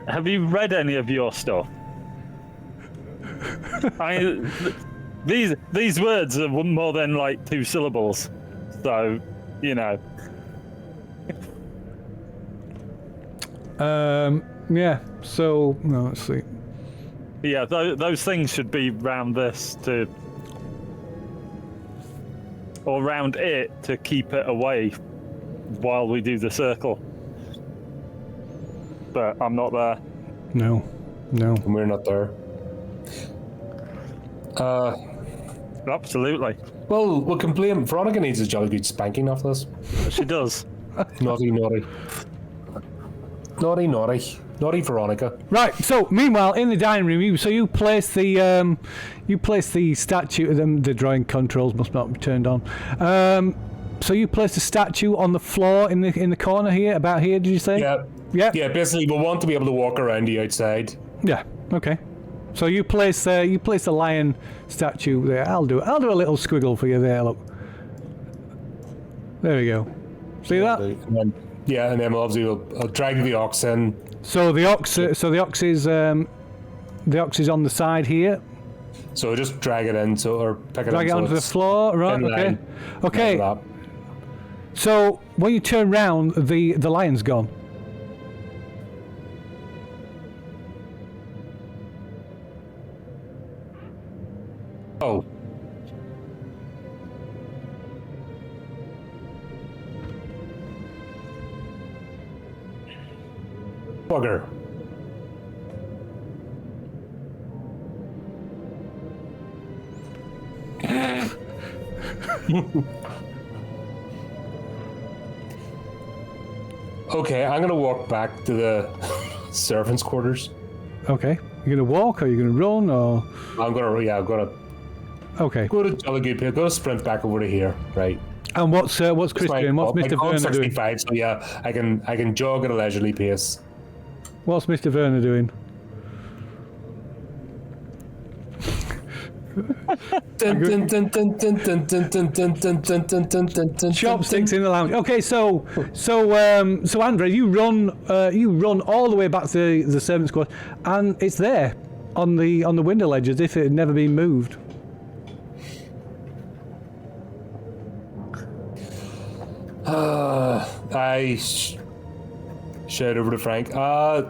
Have you read any of your stuff? These words are more than like 2 syllables, so you know. Yeah. So no, let's see. Yeah, those things should be round this or round it to keep it away while we do the circle. But I'm not there. No. And we're not there. Absolutely. Well, we can blame. Veronica needs a jolly good spanking off this. She does. Naughty. Naughty Veronica. Right. So meanwhile, in the dining room, you place the statue. The drawing controls must not be turned on. So you place the statue on the floor in the corner here. About here, did you say? Yeah. Yeah. Yeah. Basically, we want to be able to walk around the outside. Yeah. Okay. So you place the lion statue there. I'll do a little squiggle for you there. Look. There we go. See that? And then obviously I'll drag the ox in. So the ox is on the side here. So just drag it in, or pick it Drag in it so onto the it's floor, right? in Okay. line. Okay. Like that. So when you turn round, the lion's gone. Oh. Bugger. Okay, I'm gonna walk back to the servants' quarters. Okay. You're gonna walk, or you're gonna run, or I'm gonna okay. go to Jolly Good. I'm gonna sprint back over to here, right? And what's Chris doing? What's my Mr. clock's Werner doing? 65, so yeah, I can jog at a leisurely pace. What's Mr. Werner doing? Chopsticks in the lounge. Okay, so Andre, you run all the way back to the servants' quarters, and it's there on the window ledge as if it had never been moved. I shout over to Frank. I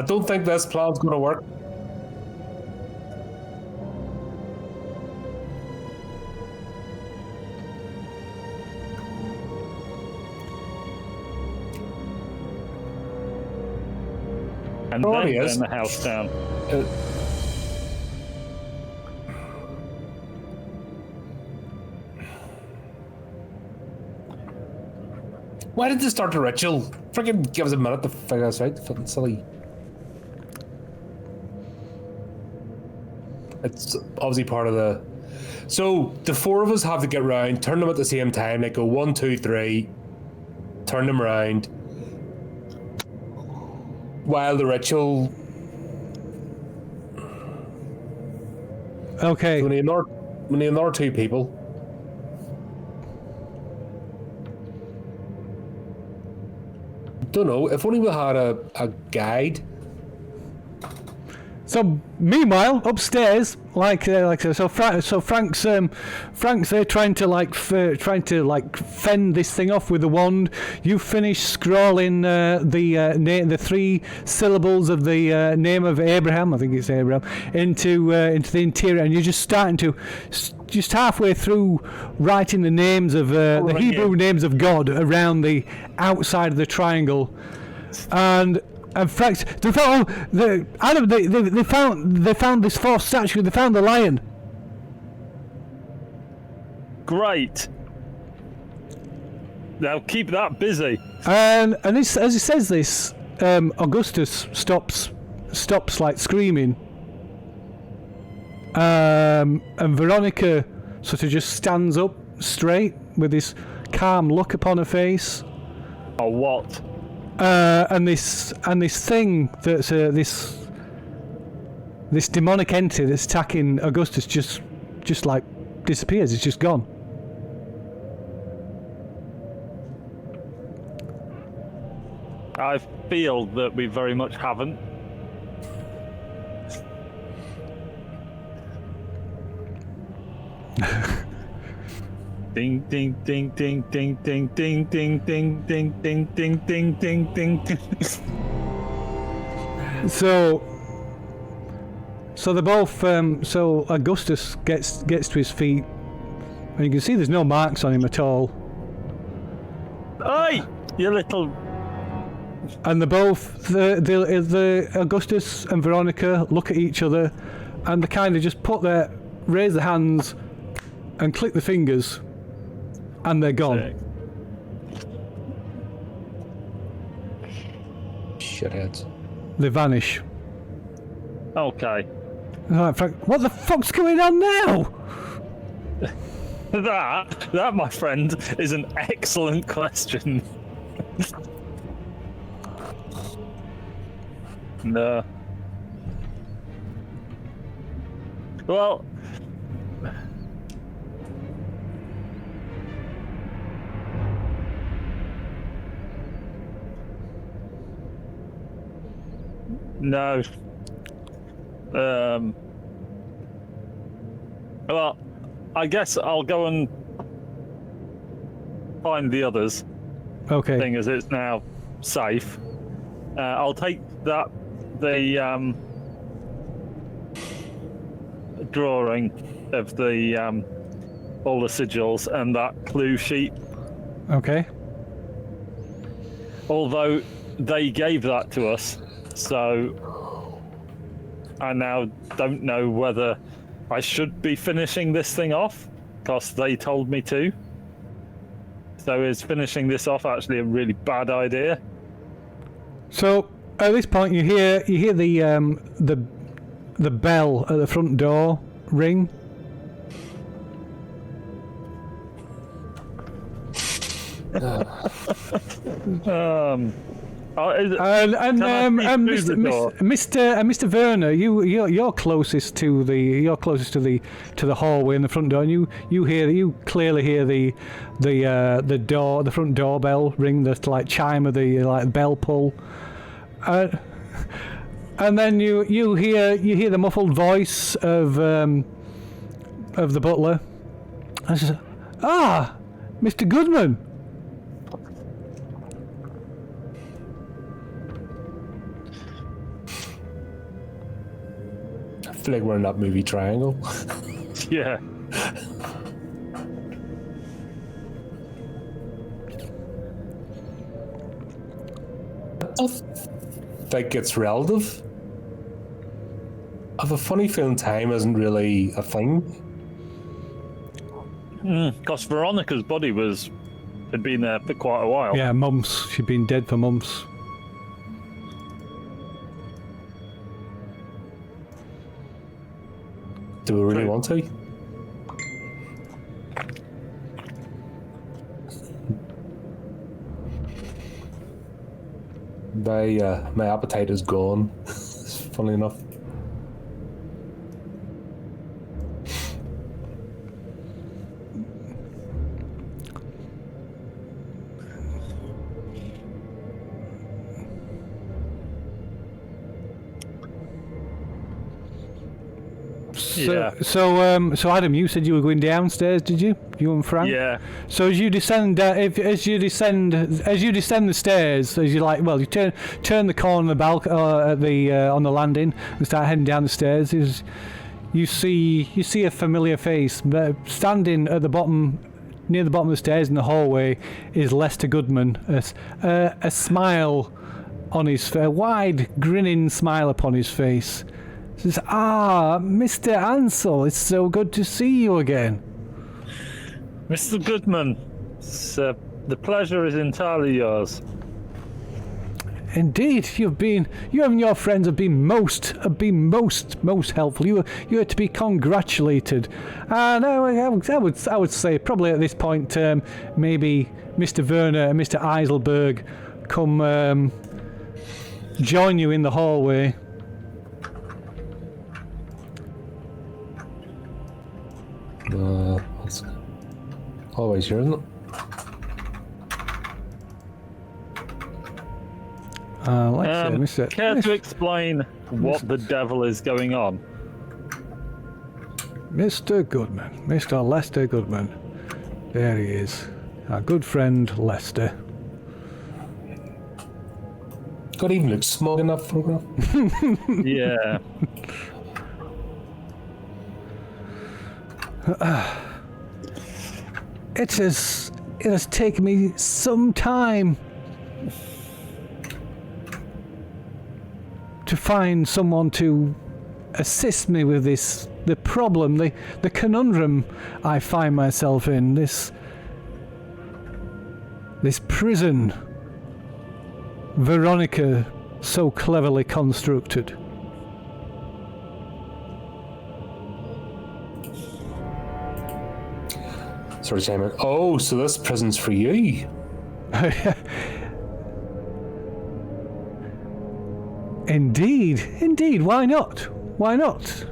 don't think this plan's gonna work. And Oh, then he is. burn the house down. Why did they start the ritual? Freaking give us a minute to figure this out. Fucking silly. It's obviously part of the. So the 4 of us have to get round, turn them at the same time. Like go 1, 2, 3, turn them around. While the ritual. Okay. We need another 2 people. Don't know. If only we had a guide. So meanwhile, upstairs, so Frank's there trying to fend this thing off with the wand. You finish scrawling the 3 syllables of the name of Abraham. I think it's Abraham into the interior, and you're just starting to. Just halfway through writing the names of the Hebrew names of God around the outside of the triangle, and Frank's they found this 4th statue. They found the lion. Great. Now keep that busy. And this, as he says this, Augustus stops like screaming. And Veronica sort of just stands up straight with this calm look upon her face. Oh, what? And this thing that's this demonic entity that's attacking Augustus just like disappears. It's just gone. I feel that we very much haven't. Ding ding ding ding ding ding ding ding ding ding ding ding ding ding ding. So they're both. So Augustus gets to his feet, and you can see there's no marks on him at all. Hey, you little. And they're both the Augustus and Veronica look at each other, and they kind of just raise their hands, and click the fingers, and they're gone. Shitheads. They vanish. Okay. Right, Frank, what the fuck's going on now? That, my friend, is an excellent question. No. Well. No. Well, I guess I'll go and find the others. Okay. Thing as it's now safe. I'll take the drawing of the all the sigils and that clue sheet. Okay. Although they gave that to us, so I now don't know whether I should be finishing this thing off, because they told me to. So is finishing this off actually a really bad idea? So at this point, you hear the bell at the front door ring. Mr. Werner, you're closest to the hallway in the front door, and you clearly hear the front doorbell ring, the like chime of the like bell pull, and then you hear the muffled voice of the butler. I says, Mr. Goodman. I feel like we're in that movie Triangle. Yeah. I think it's relative. I have a funny feeling time isn't really a thing. Because Veronica's body had been there for quite a while. Yeah, months. She'd been dead for months. Do we really want to? My appetite is gone. Funny enough. So Adam, you said you were going downstairs, did you? You and Frank? Yeah. So as you descend, as you descend the stairs, you turn the corner of the balcony on the landing and start heading down the stairs. You see a familiar face, but standing at the bottom, near the bottom of the stairs in the hallway, is Lester Goodman. A smile on his face, a wide, grinning smile upon his face. Says, Mr. Ansel, it's so good to see you again. Mr. Goodman, the pleasure is entirely yours. Indeed, you and your friends have been most helpful. You are to be congratulated. And I would say probably at this point, maybe Mr. Werner and Mr. Eiselberg come join you in the hallway. It's always here, isn't it? Care to explain what the devil is going on? Mr. Goodman, Mr. Lester Goodman. There he is. Our good friend Lester. God, even looks smug in that photograph. Yeah. It has taken me some time to find someone to assist me with the problem, the conundrum I find myself in, this prison Veronica so cleverly constructed. Sorry, Simon. Oh, so this prison's for you. Indeed, why not? Why not?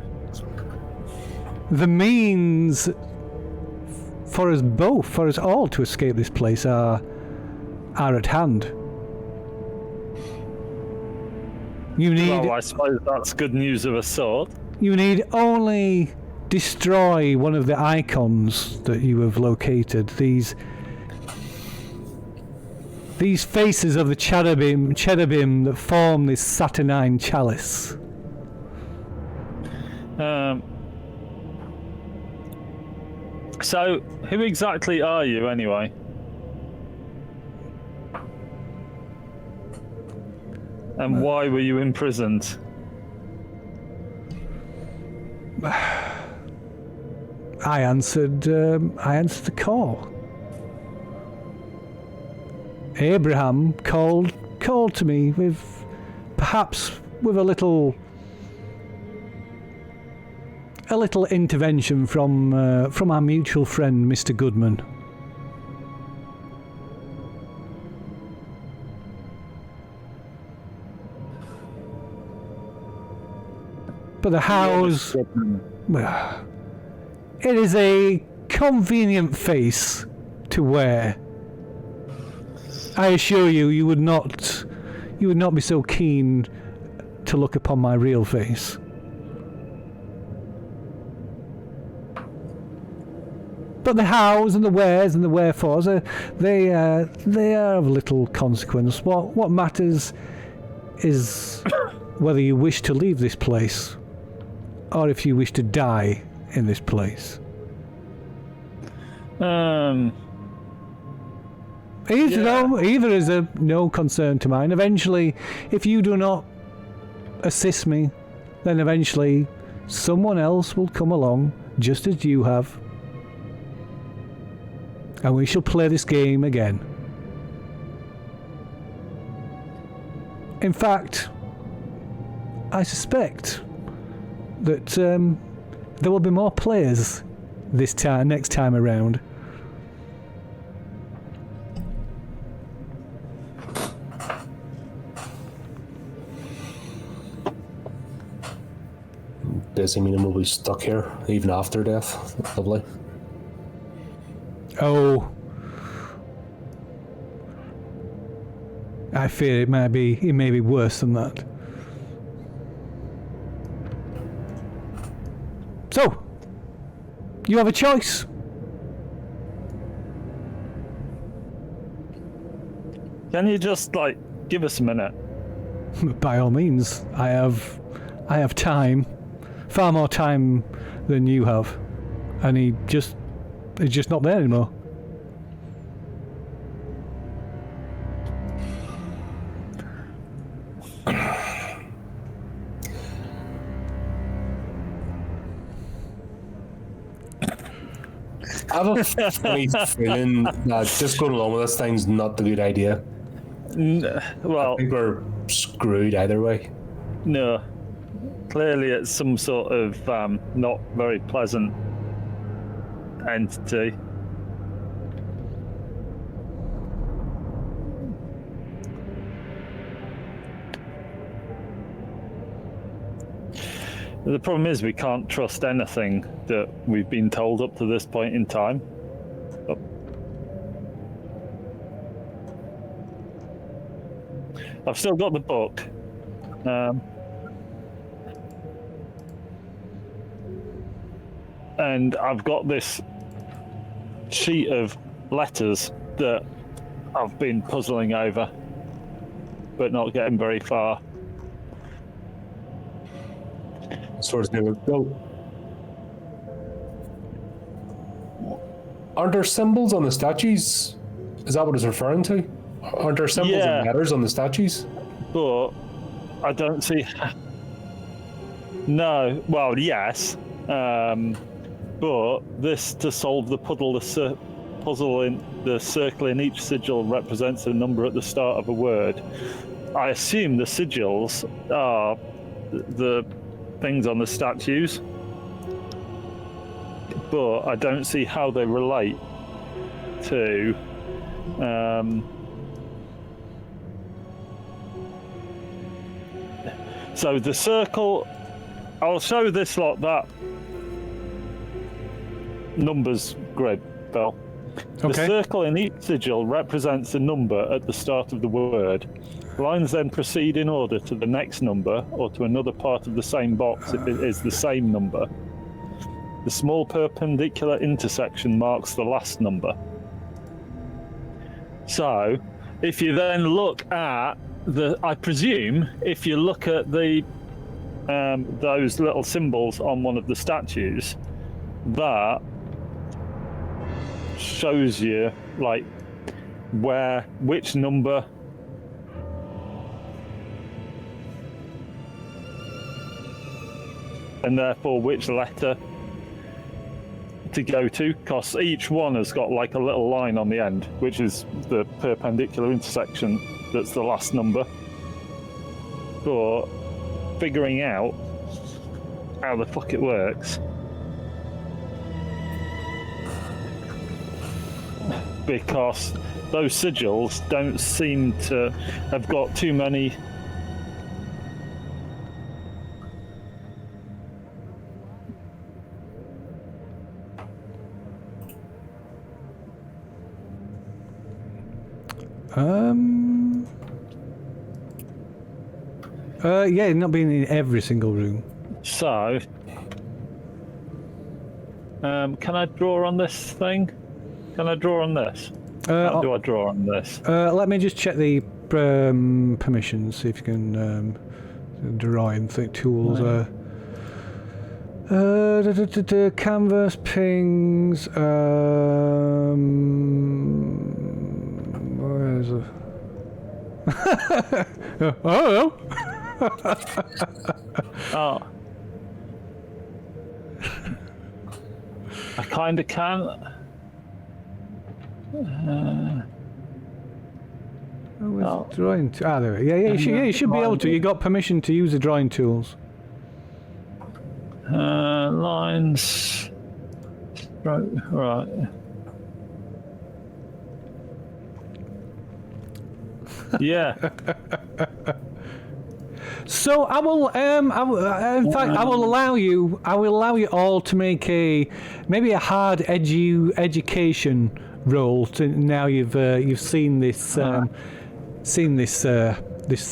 The means for us both, for us all to escape this place are at hand. Well, I suppose that's good news of a sort. You need only destroy one of the icons that you have located. These faces of the cherubim that form this Saturnine Chalice. So, who exactly are you, anyway? And why were you imprisoned? I answered the call. Abraham called to me with a little intervention from our mutual friend Mr. Goodman. But the house, it is a convenient face to wear. I assure you, you would not be so keen to look upon my real face. But the hows and the wheres and the wherefores, they are of little consequence. What matters is whether you wish to leave this place, or if you wish to die in this place. Either is of no concern to mine. Eventually, if you do not assist me, then eventually someone else will come along, just as you have. And we shall play this game again. In fact, I suspect that there will be more players next time around. Busy meaning we'll be stuck here even after death. Lovely. Oh, I fear it may be worse than that. So, you have a choice. Can you just give us a minute? By all means, I have time, far more time than you have, and he's just not there anymore. have a funny feeling that just going along with this thing's not the good idea. Well, I think we're screwed either way. no. Clearly, it's some sort of not very pleasant entity. The problem is we can't trust anything that we've been told up to this point in time. Oh. I've still got the book. And I've got this sheet of letters that I've been puzzling over, but not getting very far. Swords never go. Aren't there symbols on the statues? Is that what it's referring to? Aren't there symbols and letters on the statues? But I don't see. No, well, yes. But this to solve the puzzle in the circle in each sigil represents a number at the start of a word. I assume the sigils are the things on the statues, but I don't see how they relate to so the circle, I'll show this lot that numbers grid, Bill. The circle in each sigil represents a number at the start of the word. Lines then proceed in order to the next number or to another part of the same box if it is the same number. The small perpendicular intersection marks the last number. So, if you then look at I presume, if you look at the those little symbols on one of the statues, that shows you like which number and therefore which letter to go to, because each one has got like a little line on the end, which is the perpendicular intersection that's the last number. But figuring out how the fuck it works, because those sigils don't seem to have got too many yeah, not being in every single room. So, can I draw on this thing? Can I draw on this? How do I draw on this? Let me just check the permissions, see if you can drawing tools. Canvas, pings. Where is it? Oh. Oh. I kind of can. Drawing. There. Yeah. You should be able to. You got permission to use the drawing tools. Lines. Right. Yeah. So I will. In fact, I will allow you. I will allow you all to make maybe a hard education roll. To now you've seen this this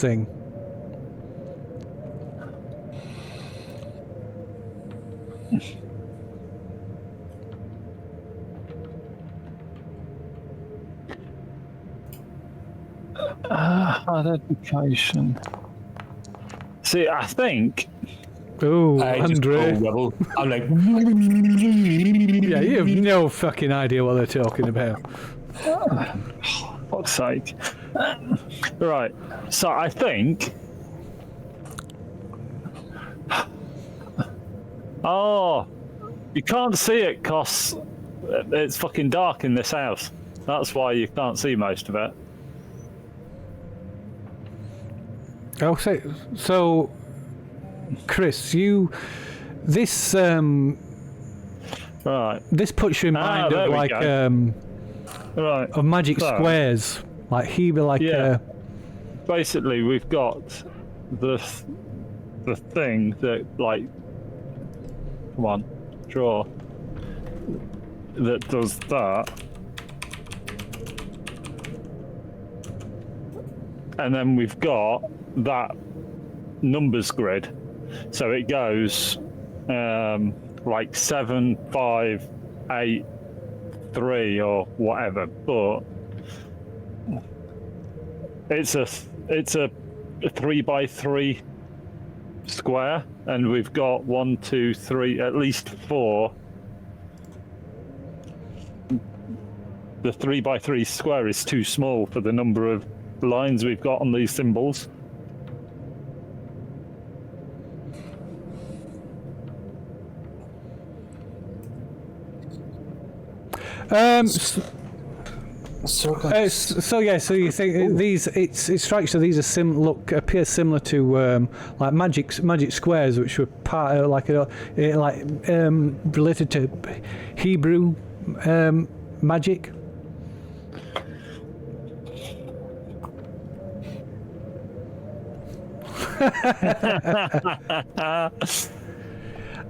thing. Hard education. See, I think. Oh, I just Andre. go rebel. I'm like, Yeah, you have no fucking idea what they're talking about. Fuck's sake. Right. So I think. Oh, you can't see it because it's fucking dark in this house. That's why you can't see most of it. Oh, so Chris, this Right. this puts you in mind there of we like go. Right. of magic So- squares, like he be like Yeah. Basically, we've got the thing that, like, come on, draw, that does that. And then we've got that numbers grid. So it goes like 7, 5, 8, 3 or whatever, but it's a 3x3 square, and we've got 1, 2, 3, at least 4. The 3x3 square is too small for the number of lines we've got on these symbols. Circle. So you think these? It strikes you these are appear similar to like magic squares, which were part of like related to Hebrew magic.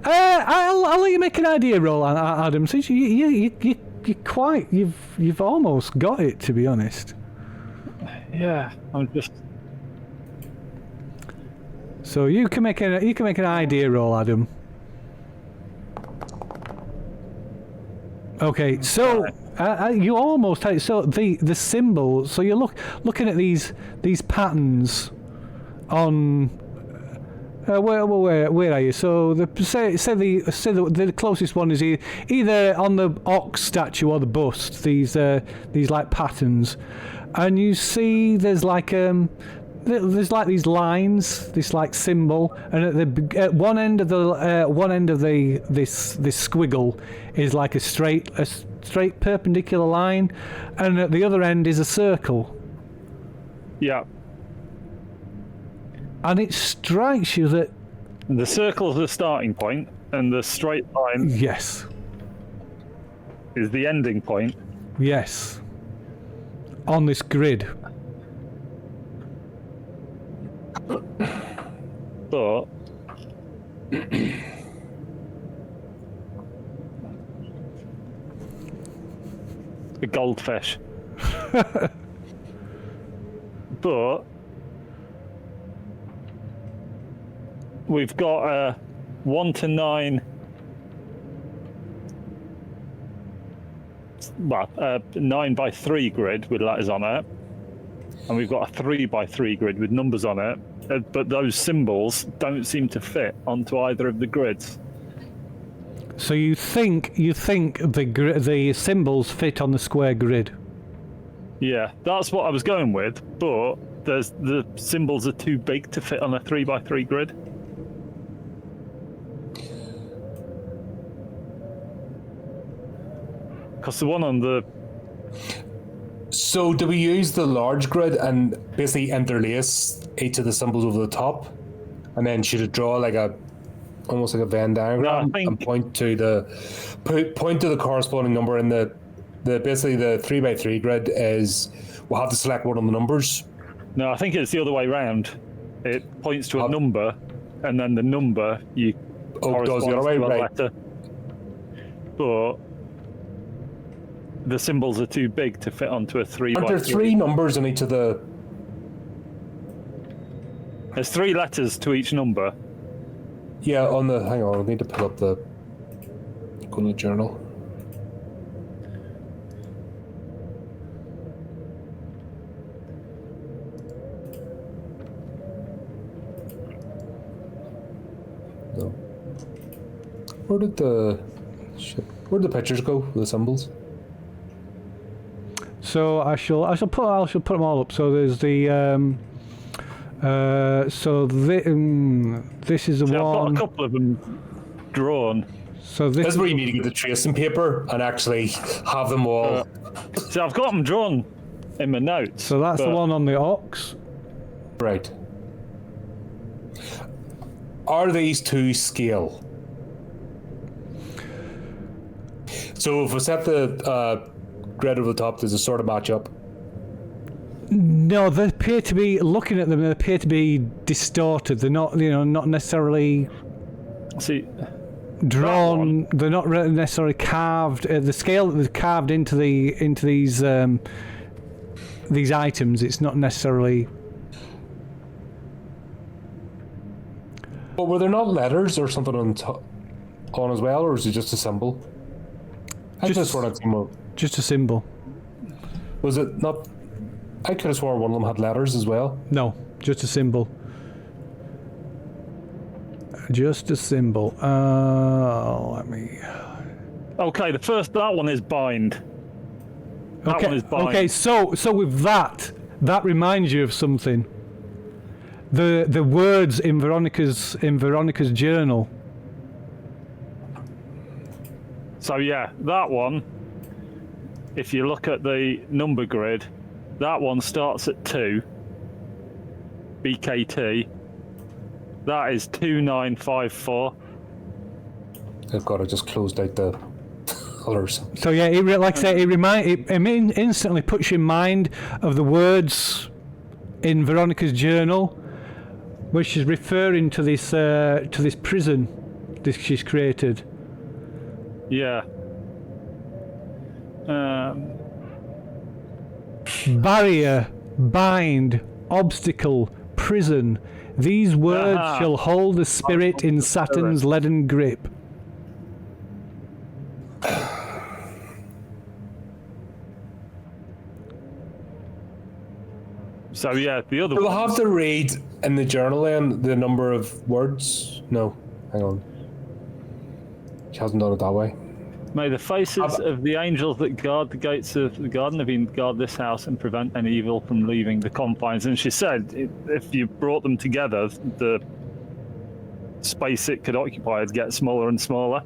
I'll let you make an idea roll, Adam. Since you've almost got it, to be honest. Yeah, I'm just. So you can make an idea roll, Adam. Okay, so you almost had it. So the symbol. So you're looking at these patterns on. Where are you? So say the closest one is either on the ox statue or the bust. These like patterns, and you see there's like these lines, this like symbol, and at one end of this squiggle is like a straight perpendicular line, and at the other end is a circle. Yeah. And it strikes you that The circle's the starting point, and the straight line yes, is the ending point. yes, on this grid. But a goldfish. But we've got a 1 to 9. Well, a 9x3 grid with letters on it, and we've got a 3x3 grid with numbers on it. But those symbols don't seem to fit onto either of the grids. So you think the symbols fit on the square grid? Yeah, that's what I was going with. But the symbols are too big to fit on a 3x3 grid. Because the one on the So do we use the large grid and basically interlace each of the symbols over the top, and then should it draw like almost like a Venn diagram and point to the corresponding number in the basically the 3x3 grid is we'll have to select one of the numbers. No, I think it's the other way round. It points to a number, and then the number you does the other way, to a right? letter. But the symbols are too big to fit onto a 3x3. Aren't there 3 numbers in each of the? There's 3 letters to each number. Yeah, on the. Hang on, I need to pull up the. Go to the journal. No. Where did the the pictures go? The symbols. So I shall put them all up. So there's the this is the See, I've got one. a couple of them drawn. So This is where you need to get the tracing paper and actually have them all. See, I've got them drawn in my notes. So that's the but- one on the ox. Right. Are these to scale? So if we set the grid over the top, there's a sort of match up. No, they appear to be, looking at them, they appear to be distorted. They're not, not necessarily See, drawn. They're not necessarily carved. The scale that they're carved into these items, it's not necessarily. But were there not letters or something on as well, or is it just a symbol? I could have sworn I'd seen one. Just a symbol. Was it not? I could have sworn one of them had letters as well. No, just a symbol. Just a symbol. Let me. okay, that one is bind. That one is bind. Okay, so with that reminds you of something. The words in Veronica's journal. So yeah, that one, if you look at the number grid, that one starts at 2, BKT. That is 2954. I've got to just closed out the others. So yeah, like I say, it instantly puts you in mind of the words in Veronica's journal, which is referring to this prison she's created. Yeah. Barrier, bind, obstacle, prison. These words shall hold the spirit in Saturn's leaden grip. So yeah, the other We'll one. have to read in the journal then the number of words. No, hang on. She hasn't done it that way. May the faces of the angels that guard the gates of the garden of Eden guard this house and prevent any evil from leaving the confines. And she said, if you brought them together, the space it could occupy would get smaller and smaller.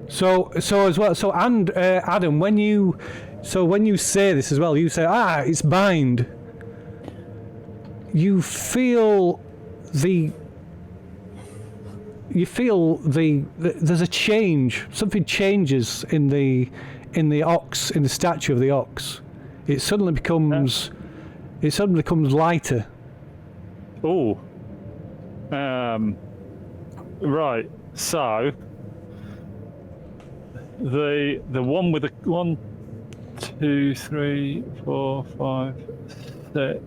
So as well. So and Adam, when you say this as well, you say, it's bind. You feel there's a change. Something changes in the ox, in the statue of the ox. It suddenly becomes lighter. Oh. Right. So the one with the 1, 2, 3, 4, 5, 6.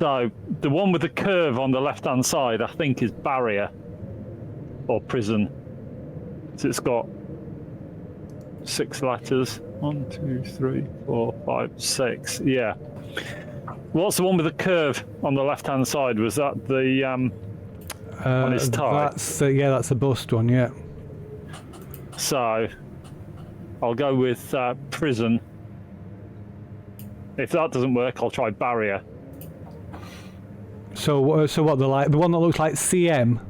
So the one with the curve on the left-hand side, I think, is barrier or prison. So it's got 6 letters. 1, 2, 3, 4, 5, 6. Yeah. What's the one with the curve on the left-hand side? Was that the on his tie? That's that's the bust one. Yeah. So I'll go with prison. If that doesn't work, I'll try barrier. So what the one that looks like CM?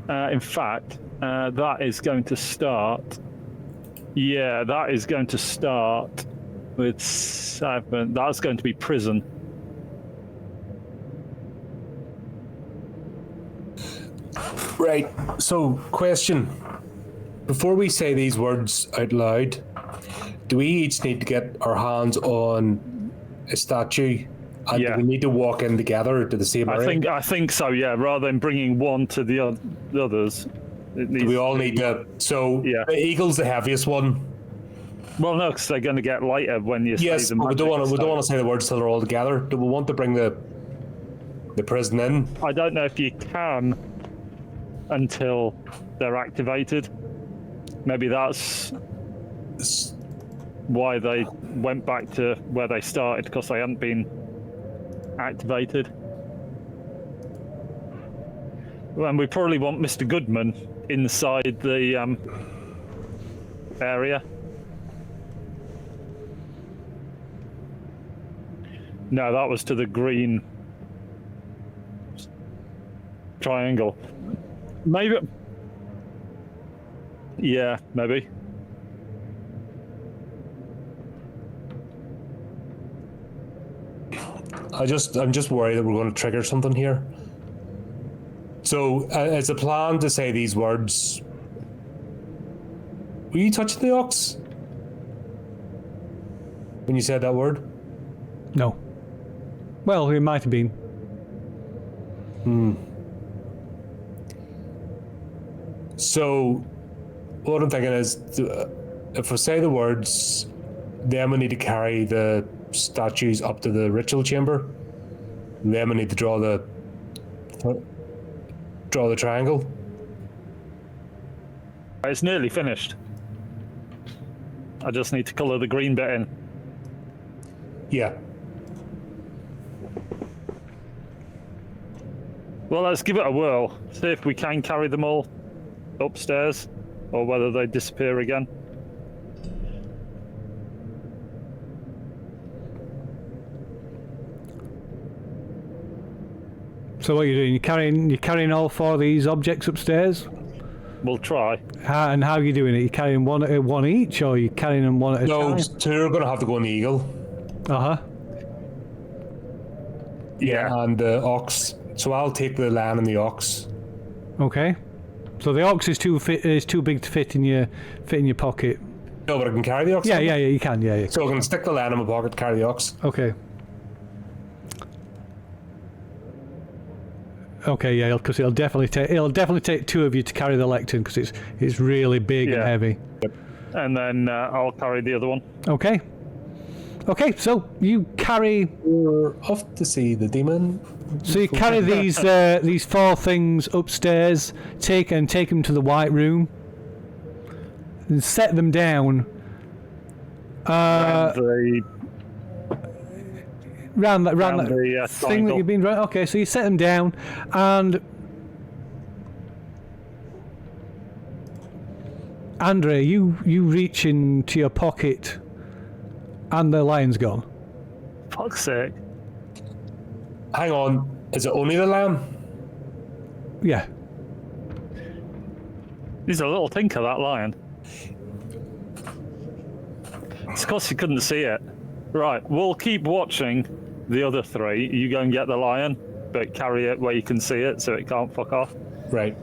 In fact, that is going to start. Yeah, that is going to start with 7. That's going to be prison. Right. So, question. Before we say these words out loud, do we each need to get our hands on a statue? And Yeah. do we need to walk in together to the same area? I think so. Yeah, rather than bringing one to the others, it needs. We all need to. So, Yeah. the eagle's the heaviest one. Well, no, because they're going to get lighter when you Yes, say them. but we don't want to say the words till they're all together. Do we want to bring the prison in? I don't know if you can until they're activated. Maybe that's why they went back to where they started, because they hadn't been activated. And we probably want Mr. Goodman inside the area. No, that was to the green triangle. Maybe. Yeah, maybe. I'm just worried that we're going to trigger something here. So, it's a plan to say these words. Were you touching the ox when you said that word? No. Well, it might have been. So, what I'm thinking is, if we say the words, then we need to carry the statues up to the ritual chamber. Then we need to draw the triangle. It's nearly finished. I just need to colour the green bit in. Yeah. Well, let's give it a whirl. See if we can carry them all upstairs, or whether they disappear again. So what are you doing? You're carrying all 4 of these objects upstairs? We'll try. And how are you doing it? You carrying one each, or are you carrying them one at a No, time? 2 are going to have to go on the eagle. Yeah. And the ox. So I'll take the lamb and the ox. Okay. So the ox is too big to fit in your pocket. No, but I can carry the ox. Yeah, you can. Yeah. So I can stick the lamb in my pocket, carry the ox. Okay. Okay, yeah, because it'll definitely take 2 of you to carry the lectern, because it's really big and heavy. Yep. And then I'll carry the other one. Okay. Okay, so you carry. We're off to see the demon. So you carry these 4 things upstairs, take them to the White Room, and set them down. Round that thing that you've been right. Okay, so you set them down, and Andre, you reach into your pocket, and the lion's gone. Fuck's sake. Hang on, is it only the lamb? Yeah. He's a little tinker, that lion. It's because you couldn't see it. Right, we'll keep watching the other 3. You go and get the lion, but carry it where you can see it so it can't fuck off. Right.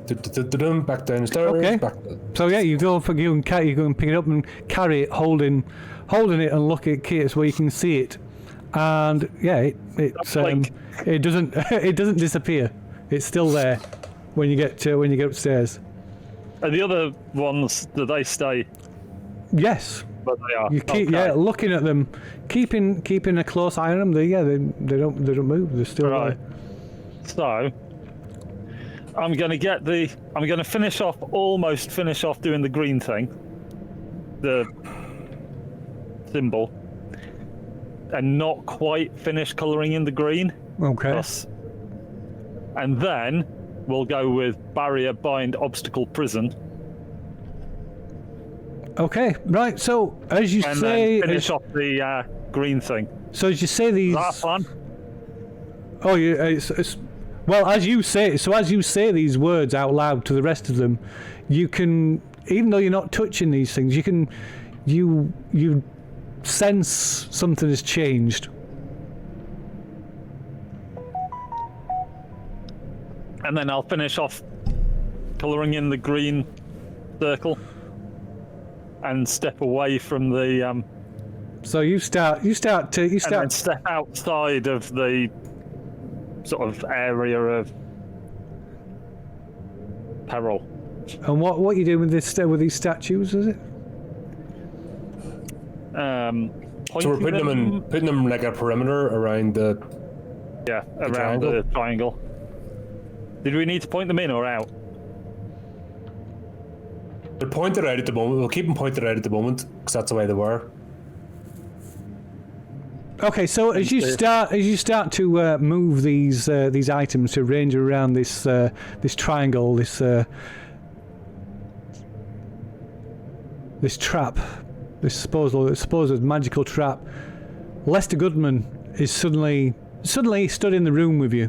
Back down the stairs. Okay. Back. So yeah, you go and pick it up and carry it, holding it, and look at Kate where you can see it. And yeah, it doesn't disappear. It's still there when you get upstairs. And the other ones, do they stay? Yes. But they are. You keep looking at them, keeping a close eye on them. They don't move. They're still right. there. So I'm going to almost finish off doing the green thing, the symbol, and not quite finish colouring in the green. Okay. And then we'll go with barrier, bind, obstacle, prison. Okay, right. So as you and say, then finish off the green thing. So as you say these. Is that fun? Oh, well, as you say these words out loud to the rest of them, you can, even though you're not touching these things, you sense something has changed. And then I'll finish off colouring in the green circle and step away from the. So you start. And then step outside of the sort of area of peril. And what are you doing with these statues? Is it? So we're putting them like a perimeter around the. Yeah, around the triangle. Did we need to point them in or out? They're pointed out at the moment. We'll keep them pointed out at the moment because that's the way they were. Okay, so as you start to move these items to arrange around this triangle, this trap, this supposed magical trap, Lester Goodman is suddenly stood in the room with you.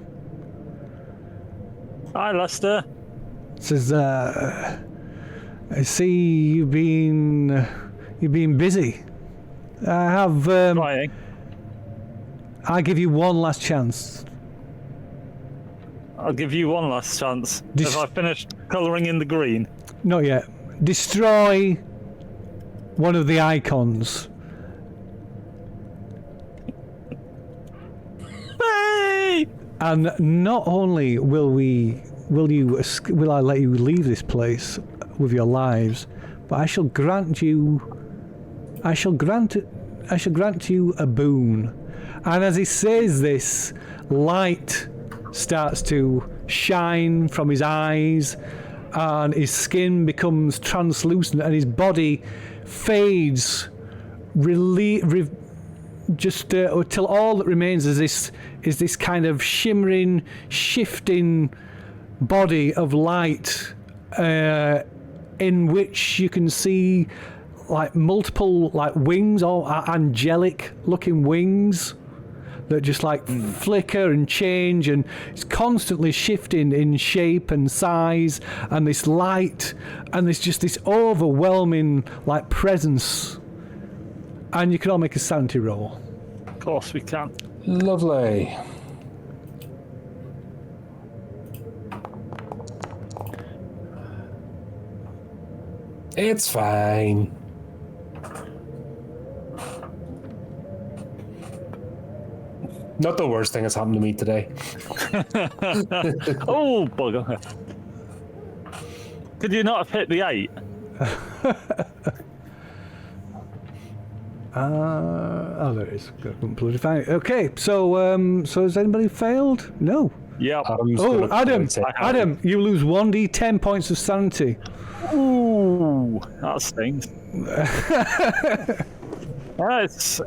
Hi, Lester. Says, I see you've been busy. I have. Trying. I give you one last chance. I'll give you one last chance. Have I finished colouring in the green? Not yet. Destroy one of the icons. Hey! And not only will I let you leave this place with your lives, but I shall grant you a boon. And as he says this, light starts to shine from his eyes, and his skin becomes translucent, and his body fades, till all that remains is this kind of shimmering, shifting body of light, in which you can see like multiple like wings, or angelic looking wings that just like flicker and change, and it's constantly shifting in shape and size, and this light, and there's just this overwhelming like presence. And you can all make a sanity roll. Of course we can. Lovely. It's fine. Not the worst thing that's happened to me today. Oh, bugger. Could you not have hit the 8? There it is. Completely fine. Okay, so has anybody failed? No. Yep. Adam, you lose 1d10 points of sanity. Ooh, that stings.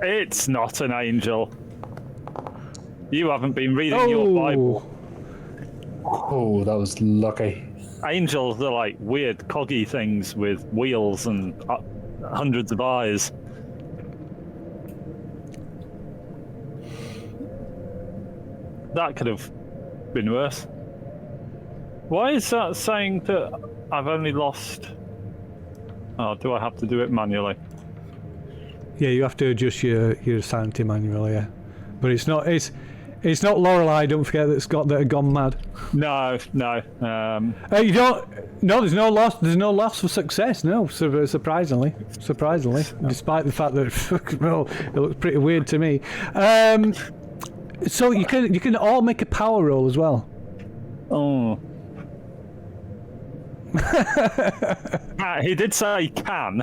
It's not an angel. You haven't been reading your Bible. Oh, that was lucky. Angels are like weird coggy things with wheels and hundreds of eyes. That could have been worse. Why is that saying that I've only lost... Oh, do I have to do it manually? Yeah, you have to adjust your sanity manually, yeah. But it's not Lorelei, don't forget, that had gone mad. No. You don't... No, there's no loss for success, no, surprisingly. Despite the fact that, well, it looks pretty weird to me. So you can all make a power roll as well. Oh. He did say can.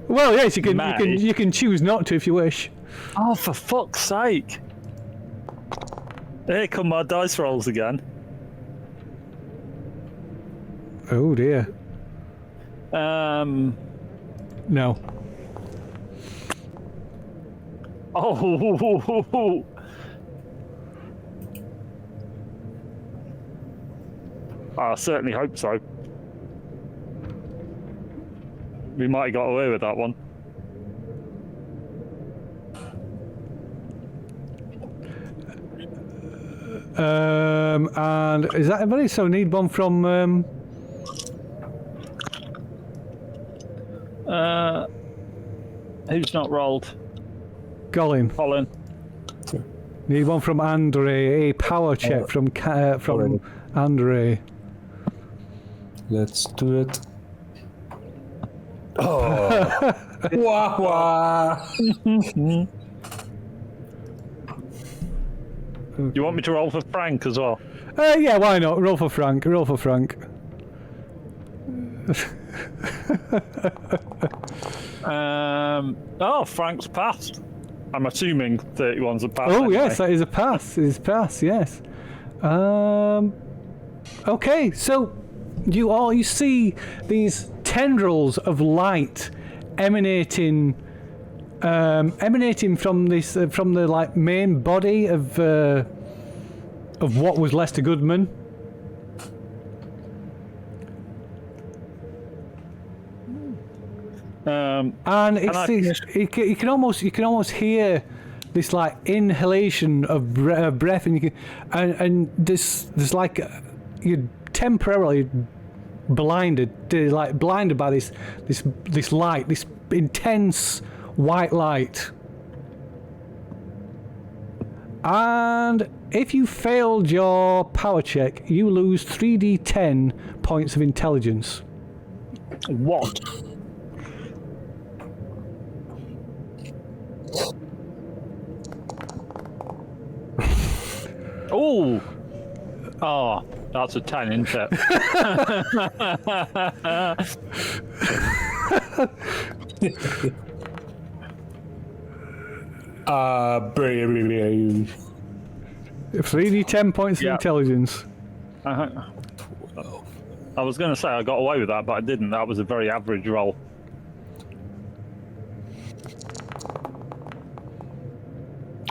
Well, yes, you can choose not to if you wish. Oh, for fuck's sake! Here come my dice rolls again. Oh dear. No. Oh. I certainly hope so. We might have got away with that one. And is that everybody? So need one from... Who's not rolled? Colin. Need one from Andre. A power check from Andre. Let's do it. Oh. Wah wah. Do you want me to roll for Frank as well? Yeah, why not? Roll for Frank. Frank's passed. I'm assuming 31's a pass. Oh, anyway. yes, that is a pass. It is a pass, yes. Okay, so you see these tendrils of light emanating from this from the like main body of what was Lester Goodman. And it's this, you can almost hear this like inhalation of breath, and you can, and there's like you're temporarily blinded by this light, this intense white light. And if you failed your power check, you lose 3d10 points of intelligence. What? Oh, that's a 10, isn't it? Brave. 3d10 points of intelligence. I was going to say I got away with that, but I didn't. That was a very average roll.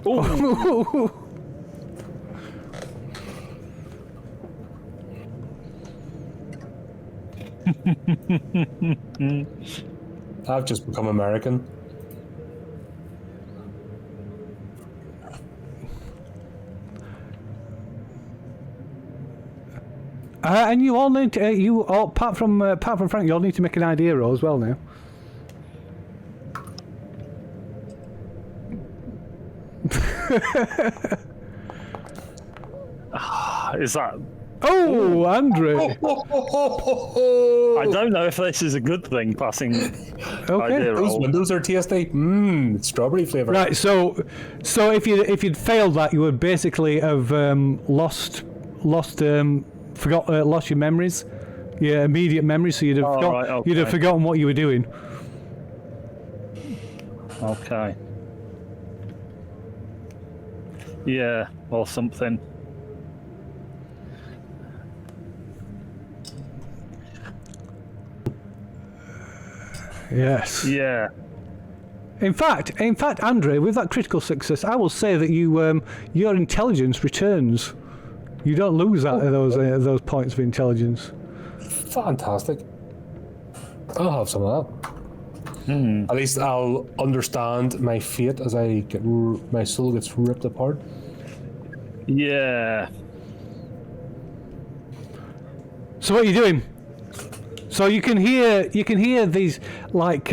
Ooh. I've just become American. And you all need to, apart from Frank, you all need to make an idea roll as well now. Is that? Oh, Andre! I don't know if this is a good thing. Passing idea Those roll. windows are tasty. Strawberry flavor. Right, so if you'd failed that, you would basically have lost your memories, your immediate memories. So you'd have forgotten what you were doing. Okay. Yeah, or something. Yes. Yeah. In fact, Andre, with that critical success, I will say that your intelligence returns. You don't lose those points of intelligence. Fantastic. I'll have some of that. At least I'll understand my fate as I get my soul gets ripped apart. Yeah. So what are you doing? So you can hear these like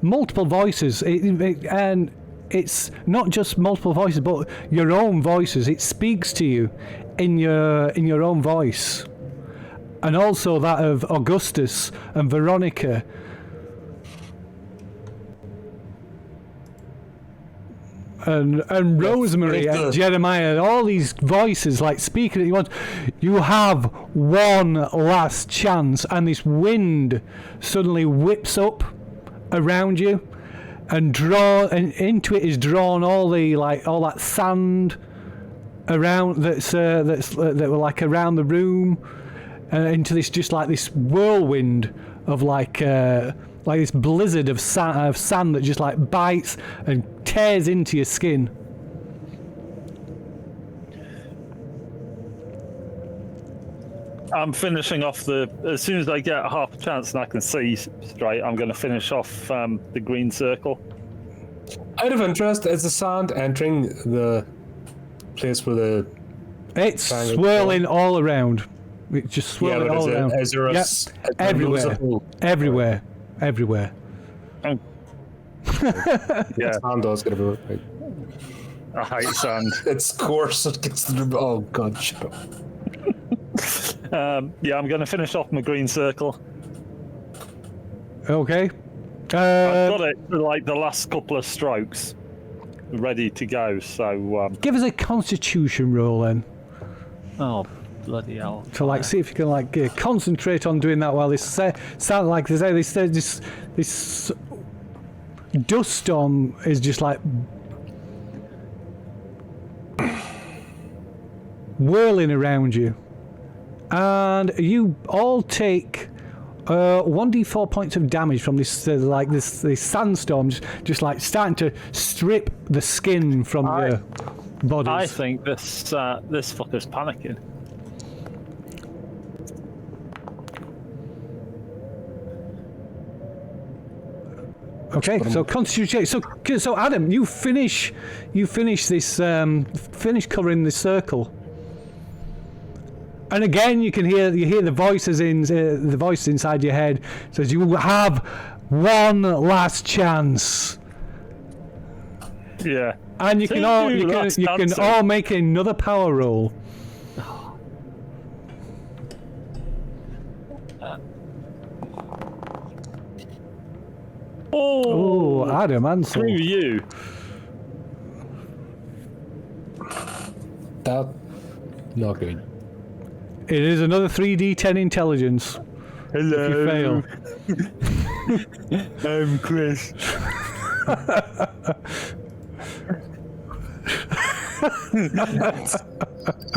multiple voices, and it's not just multiple voices, but your own voices. It speaks to you in your own voice, and also that of Augustus and Veronica. And Rosemary and Jeremiah, all these voices like speaking at you once. You have one last chance, and this wind suddenly whips up around you, and into it is drawn all that sand around that were like around the room, into this just like this whirlwind of like this blizzard of sand that just like bites and tears into your skin. I'm finishing off as soon as I get half a chance and I can see straight, I'm going to finish off the green circle. Out of interest, is the sand entering the place where the... It's swirling all around. It's just swirling all around. Is there everywhere. Everywhere. Yeah. Sand does get a bit right. I hate sand. It's coarse. It gets to the... Oh, God, shut up. Yeah, I'm going to finish off my green circle. Okay. I've got it for like the last couple of strokes ready to go, so... Give us a constitution roll then. Oh, bloody hell. To like see if you can like concentrate on doing that while this sound like this dust storm is just like whirling around you, and you all take 1d4 points of damage from this this sandstorm just like starting to strip the skin from your bodies. I think this fucker's panicking. Okay, so Constitution check. So Adam, you finish this, finish covering the circle, and again you hear the voices the voice inside your head says you have one last chance. Yeah. And you can all make another power roll. Oh, Adam, Ansel. Screw you. That not good. It is another 3d10 intelligence. Hello. If you fail. I'm Chris.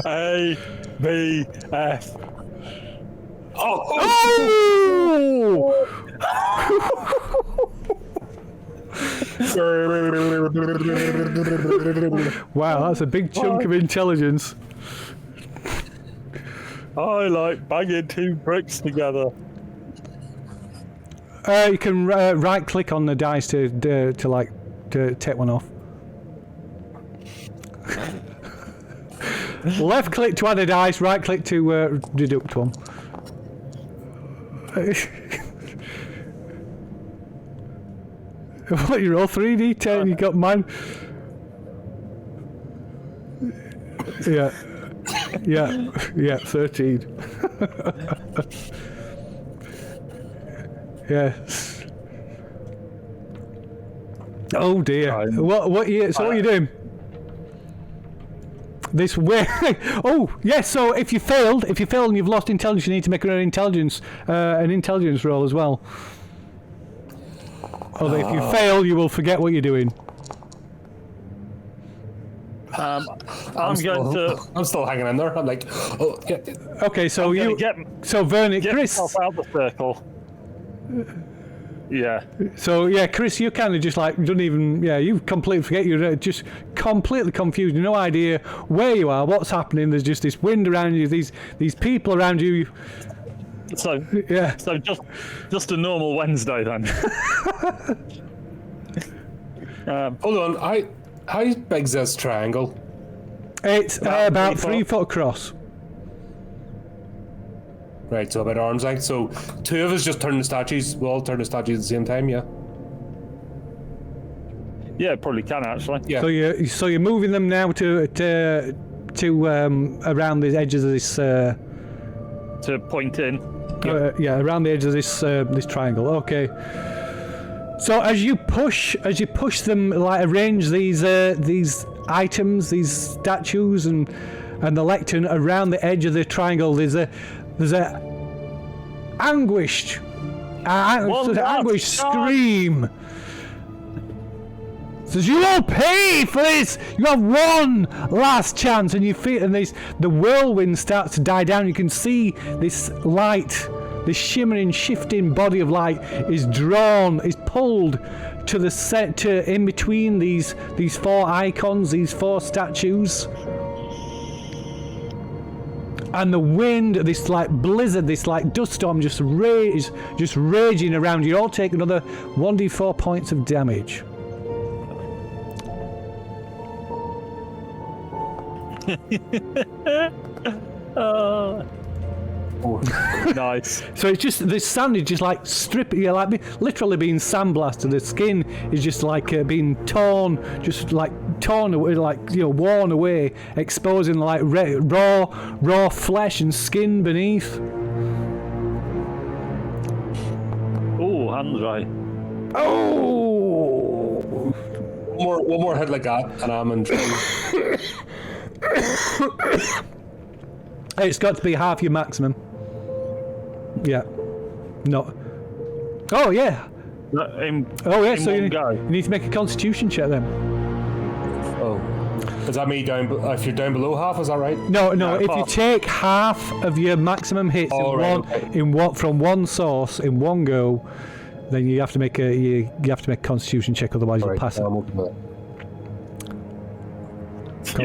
A B F. Wow, that's a big chunk of intelligence. I like banging two bricks together. You can right click on the dice to take one off. Left click to add a dice, right click to deduct one. What, you roll 3d10, you got mine. Yeah, 13. Yes. Oh dear. What are you doing? This way. Oh yes. So if you failed and you've lost intelligence, you need to make an intelligence roll as well. Although if you fail, you will forget what you're doing. I'm still hanging in there. I'm like, oh yeah. Okay, so Vernon, Get Chris. myself out the circle. Yeah. So yeah, Chris, you kind of just like don't even. Yeah, you completely forget. You're just completely confused. No idea where you are, what's happening. There's just this wind around you. These people around you. So yeah. So just a normal Wednesday then. Hold on. How big's this triangle? It's about 3 foot across. Right, so about arm's length. So two of us just turn the statues. We'll all turn the statues at the same time, yeah? Yeah, probably can actually. Yeah. So you're moving them now to around the edges of this. To point in. Around the edge of this this triangle. Okay. So as you push them, like arrange these items, these statues and the lectern around the edge of the triangle. There's a anguished scream. Says, you will pay for this. You have one last chance, and you feel, and the whirlwind starts to die down. You can see this light, this shimmering, shifting body of light is pulled to the set to in between these four icons, these four statues. And the wind, this like blizzard, this like dust storm just raging around you. You all take another 1d4 points of damage. Nice. So it's just this sand is just like stripping, literally being sandblasted. The skin is just like being torn away, worn away, exposing like raw flesh and skin beneath. Oh, hands right. Oh! One more hit like that, and I'm in trouble. It's got to be half your maximum. Yeah. No. Oh yeah. So you need to make a Constitution check then. Oh. Does that mean if you're down below half? Is that right? No. If you take half of your maximum hits from one source in one go, then you have to make a Constitution check. Otherwise, you'll pass it.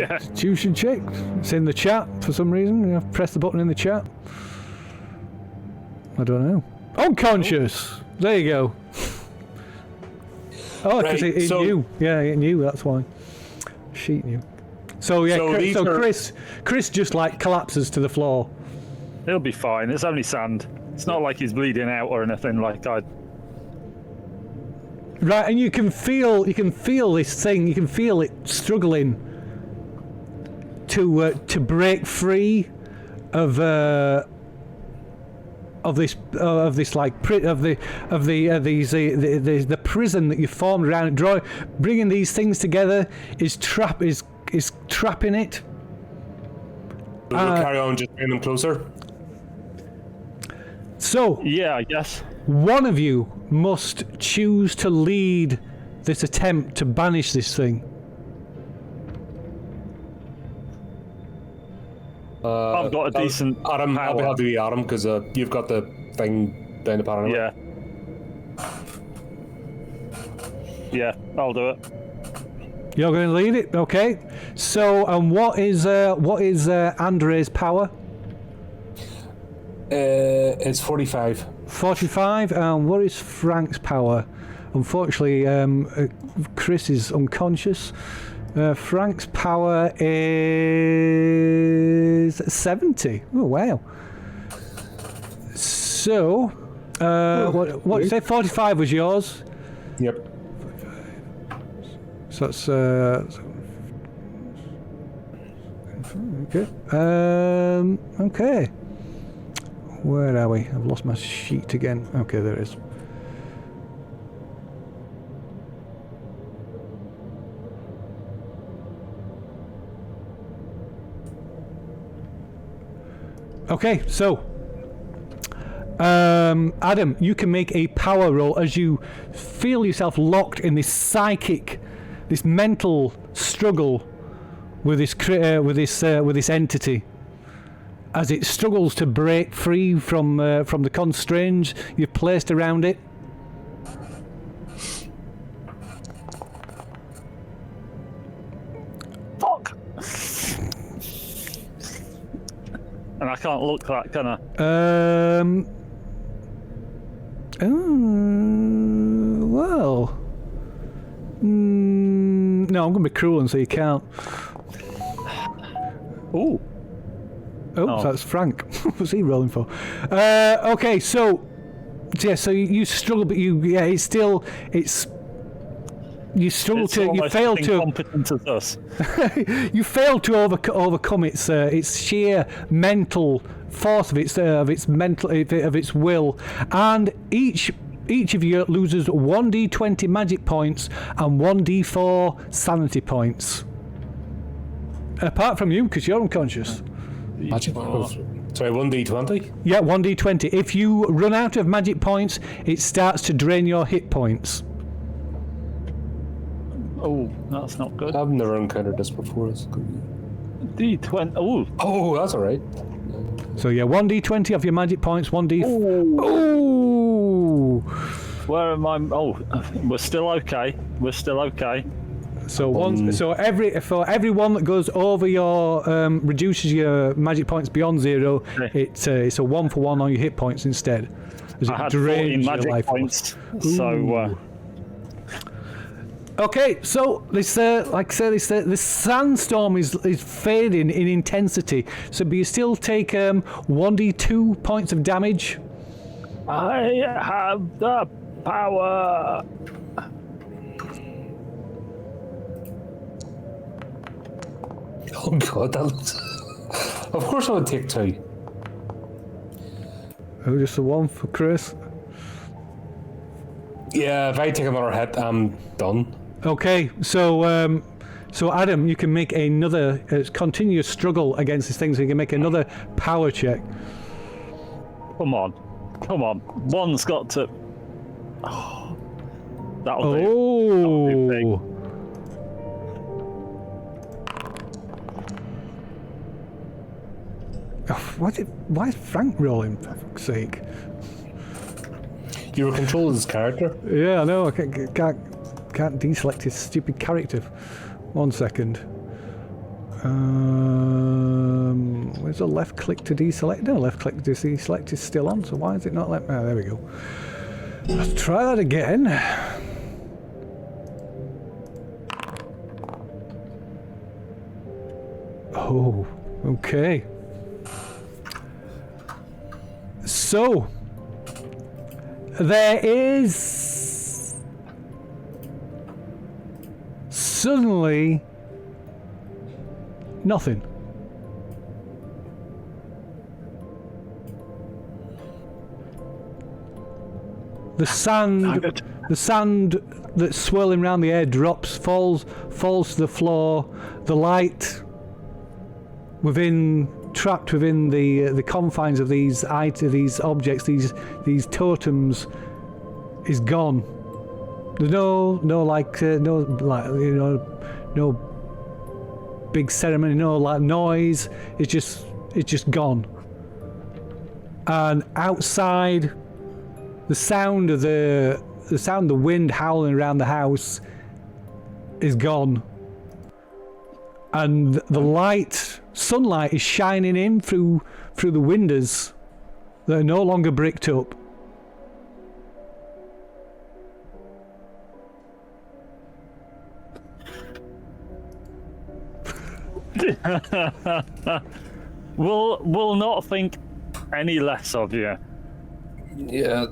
Constitution check. It's in the chat for some reason. You have to press the button in the chat. I don't know. Unconscious. There you go. Oh, because Right, it so- knew. Yeah, it knew. That's why. Sheet knew. So yeah, So these are- Chris just like collapses to the floor. He'll be fine. It's only sand. It's not like he's bleeding out or anything like I. Right, and you can feel this thing. You can feel it struggling to break free of this like the prison that you formed around it. Bringing these things together is trapping it. We'll carry on just bringing them closer. So Yeah, I guess. one of you must choose to lead this attempt to banish this thing. I've got a decent Adam, I'll power. have to be Adam because you've got the thing down the panel. Yeah. Yeah, I'll do it. You're going to lead it, okay? So, and what is Andre's power? It's 45. 45. And what is Frank's power? Unfortunately, Chris is unconscious. Frank's power is 70. Oh wow! So, what did you say? 45 was yours. Yep. So that's okay. Okay. Where are we? I've lost my sheet again. Okay, there it is. Okay, so Adam, you can make a power roll as you feel yourself locked in this psychic, this mental struggle with this entity, as it struggles to break free from the constraints you've placed around it. Fuck! And I can't look that, can I? Well. No, I'm going to be cruel and say you can't. Ooh. Oh, that's Frank. What's he rolling for? Okay, so yeah, so you struggle, but you struggle It's to, you almost fail to, incompetent as us. you fail to overcome its sheer mental force of its will, and each of you loses 1d20 magic points and 1d4 sanity points. Apart from you, because you're unconscious. Magic. Sorry, 1d20? Yeah, 1d20. If you run out of magic points, it starts to drain your hit points. Oh, that's not good. I've never encountered this before. D20. Oh, Oh, that's alright. So yeah, 1d20 of your magic points, 1d... Ooh! where am I? Oh, we're still okay. We're still okay. So for every one that goes over your reduces your magic points beyond 0, it's a 1-for-1 on your hit points instead. As I it had drains 14 your magic life points, force. so Okay, so this this sandstorm is fading in intensity. So, but you still take 1d2 points of damage. I have the power. Oh god, that looks... Of course I would take 2. Oh, just the one for Chris. Yeah, if I take another hit, I'm done. Okay, so Adam, you can make another continuous struggle against this thing. So you can make another power check. Come on. One's got to. Oh, that'll do. Oh. big. Why is Frank rolling, for fuck's sake? You were controlling his character? Yeah, I know. I can't deselect his stupid character. 1 second. Where's the left click to deselect? No, left click to deselect is still on. So why is it not let? Oh, there we go. Let's try that again. Oh, okay. So, there is suddenly nothing. The sand that's swirling around the air drops, falls to the floor. The light trapped within the confines of these objects, these totems, is gone. There's no big ceremony, no like noise. It's just gone. And outside, the sound of the wind howling around the house is gone, and the sunlight is shining in through the windows that are no longer bricked up. We'll not think any less of you. Yeah.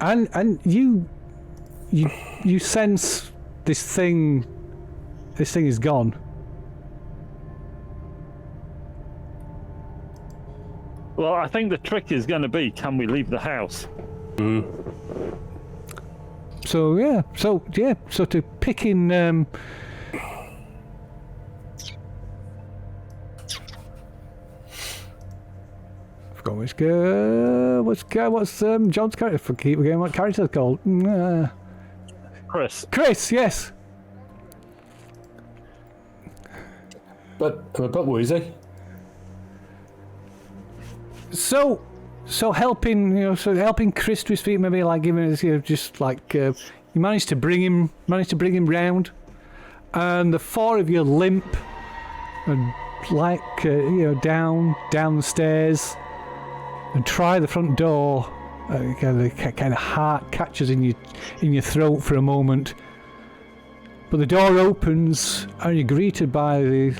And you sense this thing is gone. Well, I think the trick is going to be, can we leave the house? So to pick in. What's John's character? Keep again. What character is called? Chris, yes. But I'm a bit woozy. So helping Chris to his feet, maybe like giving us, just like you managed to bring him round, and the four of you limp and down the stairs. And try the front door. Kind of heart catches in your throat for a moment. But the door opens, and you're greeted by the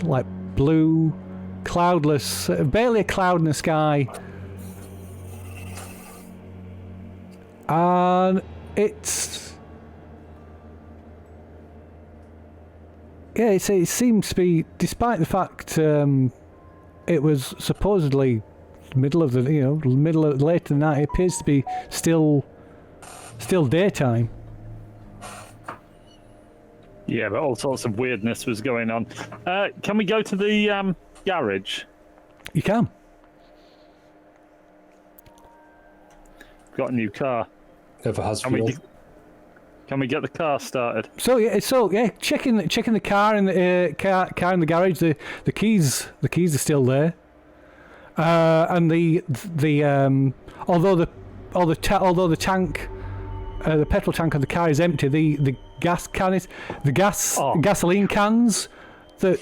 blue, cloudless, barely a cloud in the sky. And it seems to be, despite the fact it was supposedly middle of late in the night, it appears to be still daytime. Yeah, but all sorts of weirdness was going on. Can we go to the garage? You can. Got a new car. If it has fuel. Can we get the car started? So checking the car in the car in the garage. The keys are still there. And although the tank, the petrol tank of the car is empty, the gasoline cans that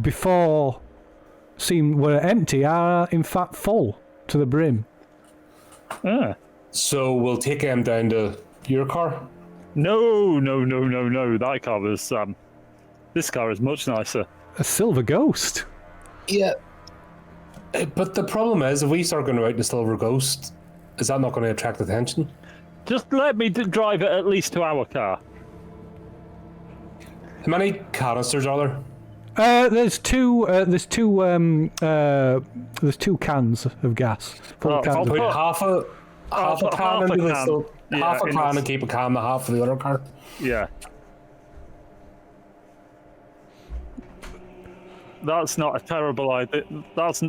before were empty are in fact full to the brim. So we'll take him down to your car. No. That car was this car is much nicer. A silver ghost. Yeah. But the problem is, if we start going out in the Silver Ghost, is that not going to attract attention? Just let me drive it at least to our car. How many canisters are there? There's two cans of gas. I'll put half a can into this. Half a can and keep a can, the half for the other car. Yeah. That's not a terrible idea. That's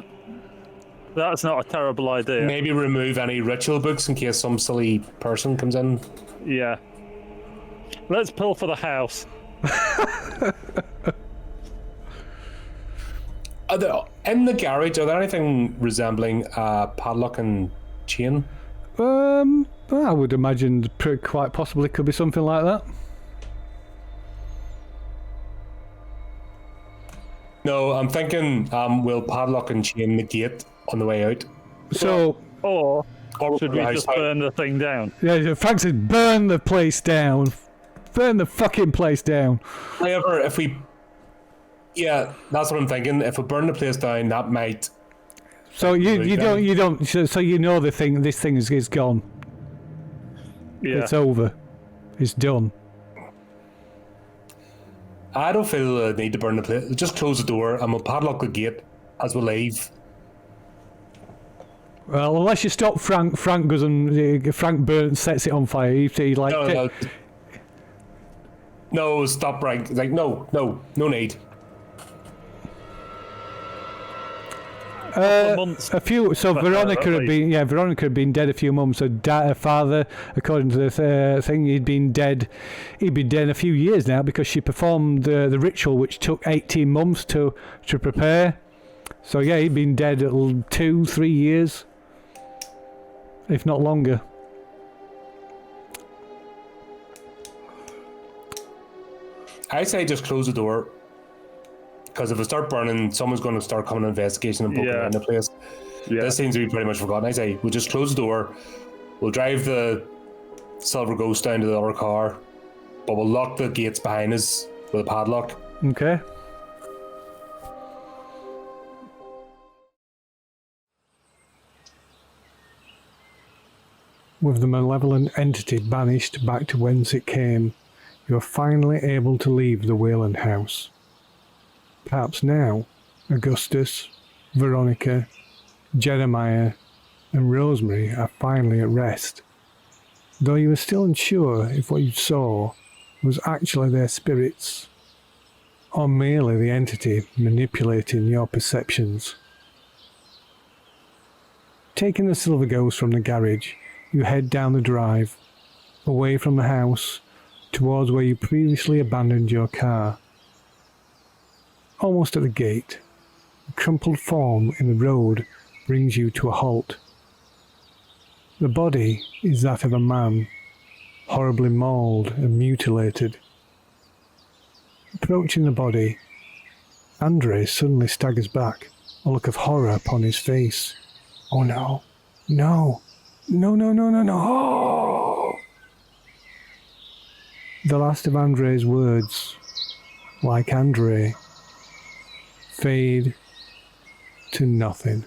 not a terrible idea. Maybe remove any ritual books in case some silly person comes in. Yeah. Let's pull for the house. In the garage, are there anything resembling a padlock and chain? I would imagine quite possibly could be something like that. No, I'm thinking we'll padlock and chain the gate on the way out. Or Or Should we just burn the thing down? Yeah, Frank said, burn the place down. Burn the fucking place down. However, if we... Yeah, that's what I'm thinking. If we burn the place down, that might... So you don't so you know this thing is gone. Yeah. It's over. It's done. I don't feel the need to burn the place. Just close the door and we'll padlock the gate as we leave. Well, unless you stop Frank goes and Frank burns, sets it on fire. He like no, stop, Frank. Like no need. Months. Veronica had been dead a few months. Her father, according to the thing, he'd been dead a few years now because she performed the ritual, which took 18 months to prepare. So yeah, he'd been dead 2-3 years, if not longer. I say just close the door. Because if we start burning, someone's going to start coming to investigation and poking around the place. Yeah. This seems to be pretty much forgotten. I say we'll just close the door. We'll drive the Silver Ghost down to the other car, but we'll lock the gates behind us with a padlock. Okay. With the malevolent entity banished back to whence it came, you are finally able to leave the Wayland house. Perhaps now, Augustus, Veronica, Jeremiah, and Rosemary are finally at rest, though you are still unsure if what you saw was actually their spirits, or merely the entity manipulating your perceptions. Taking the Silver Ghost from the garage, you head down the drive, away from the house, towards where you previously abandoned your car. Almost at the gate, a crumpled form in the road brings you to a halt. The body is that of a man, horribly mauled and mutilated. Approaching the body, Andre suddenly staggers back, a look of horror upon his face. Oh no, no, no, no, no, no, no. Oh! The last of Andre's words, like Andre, fade to nothing.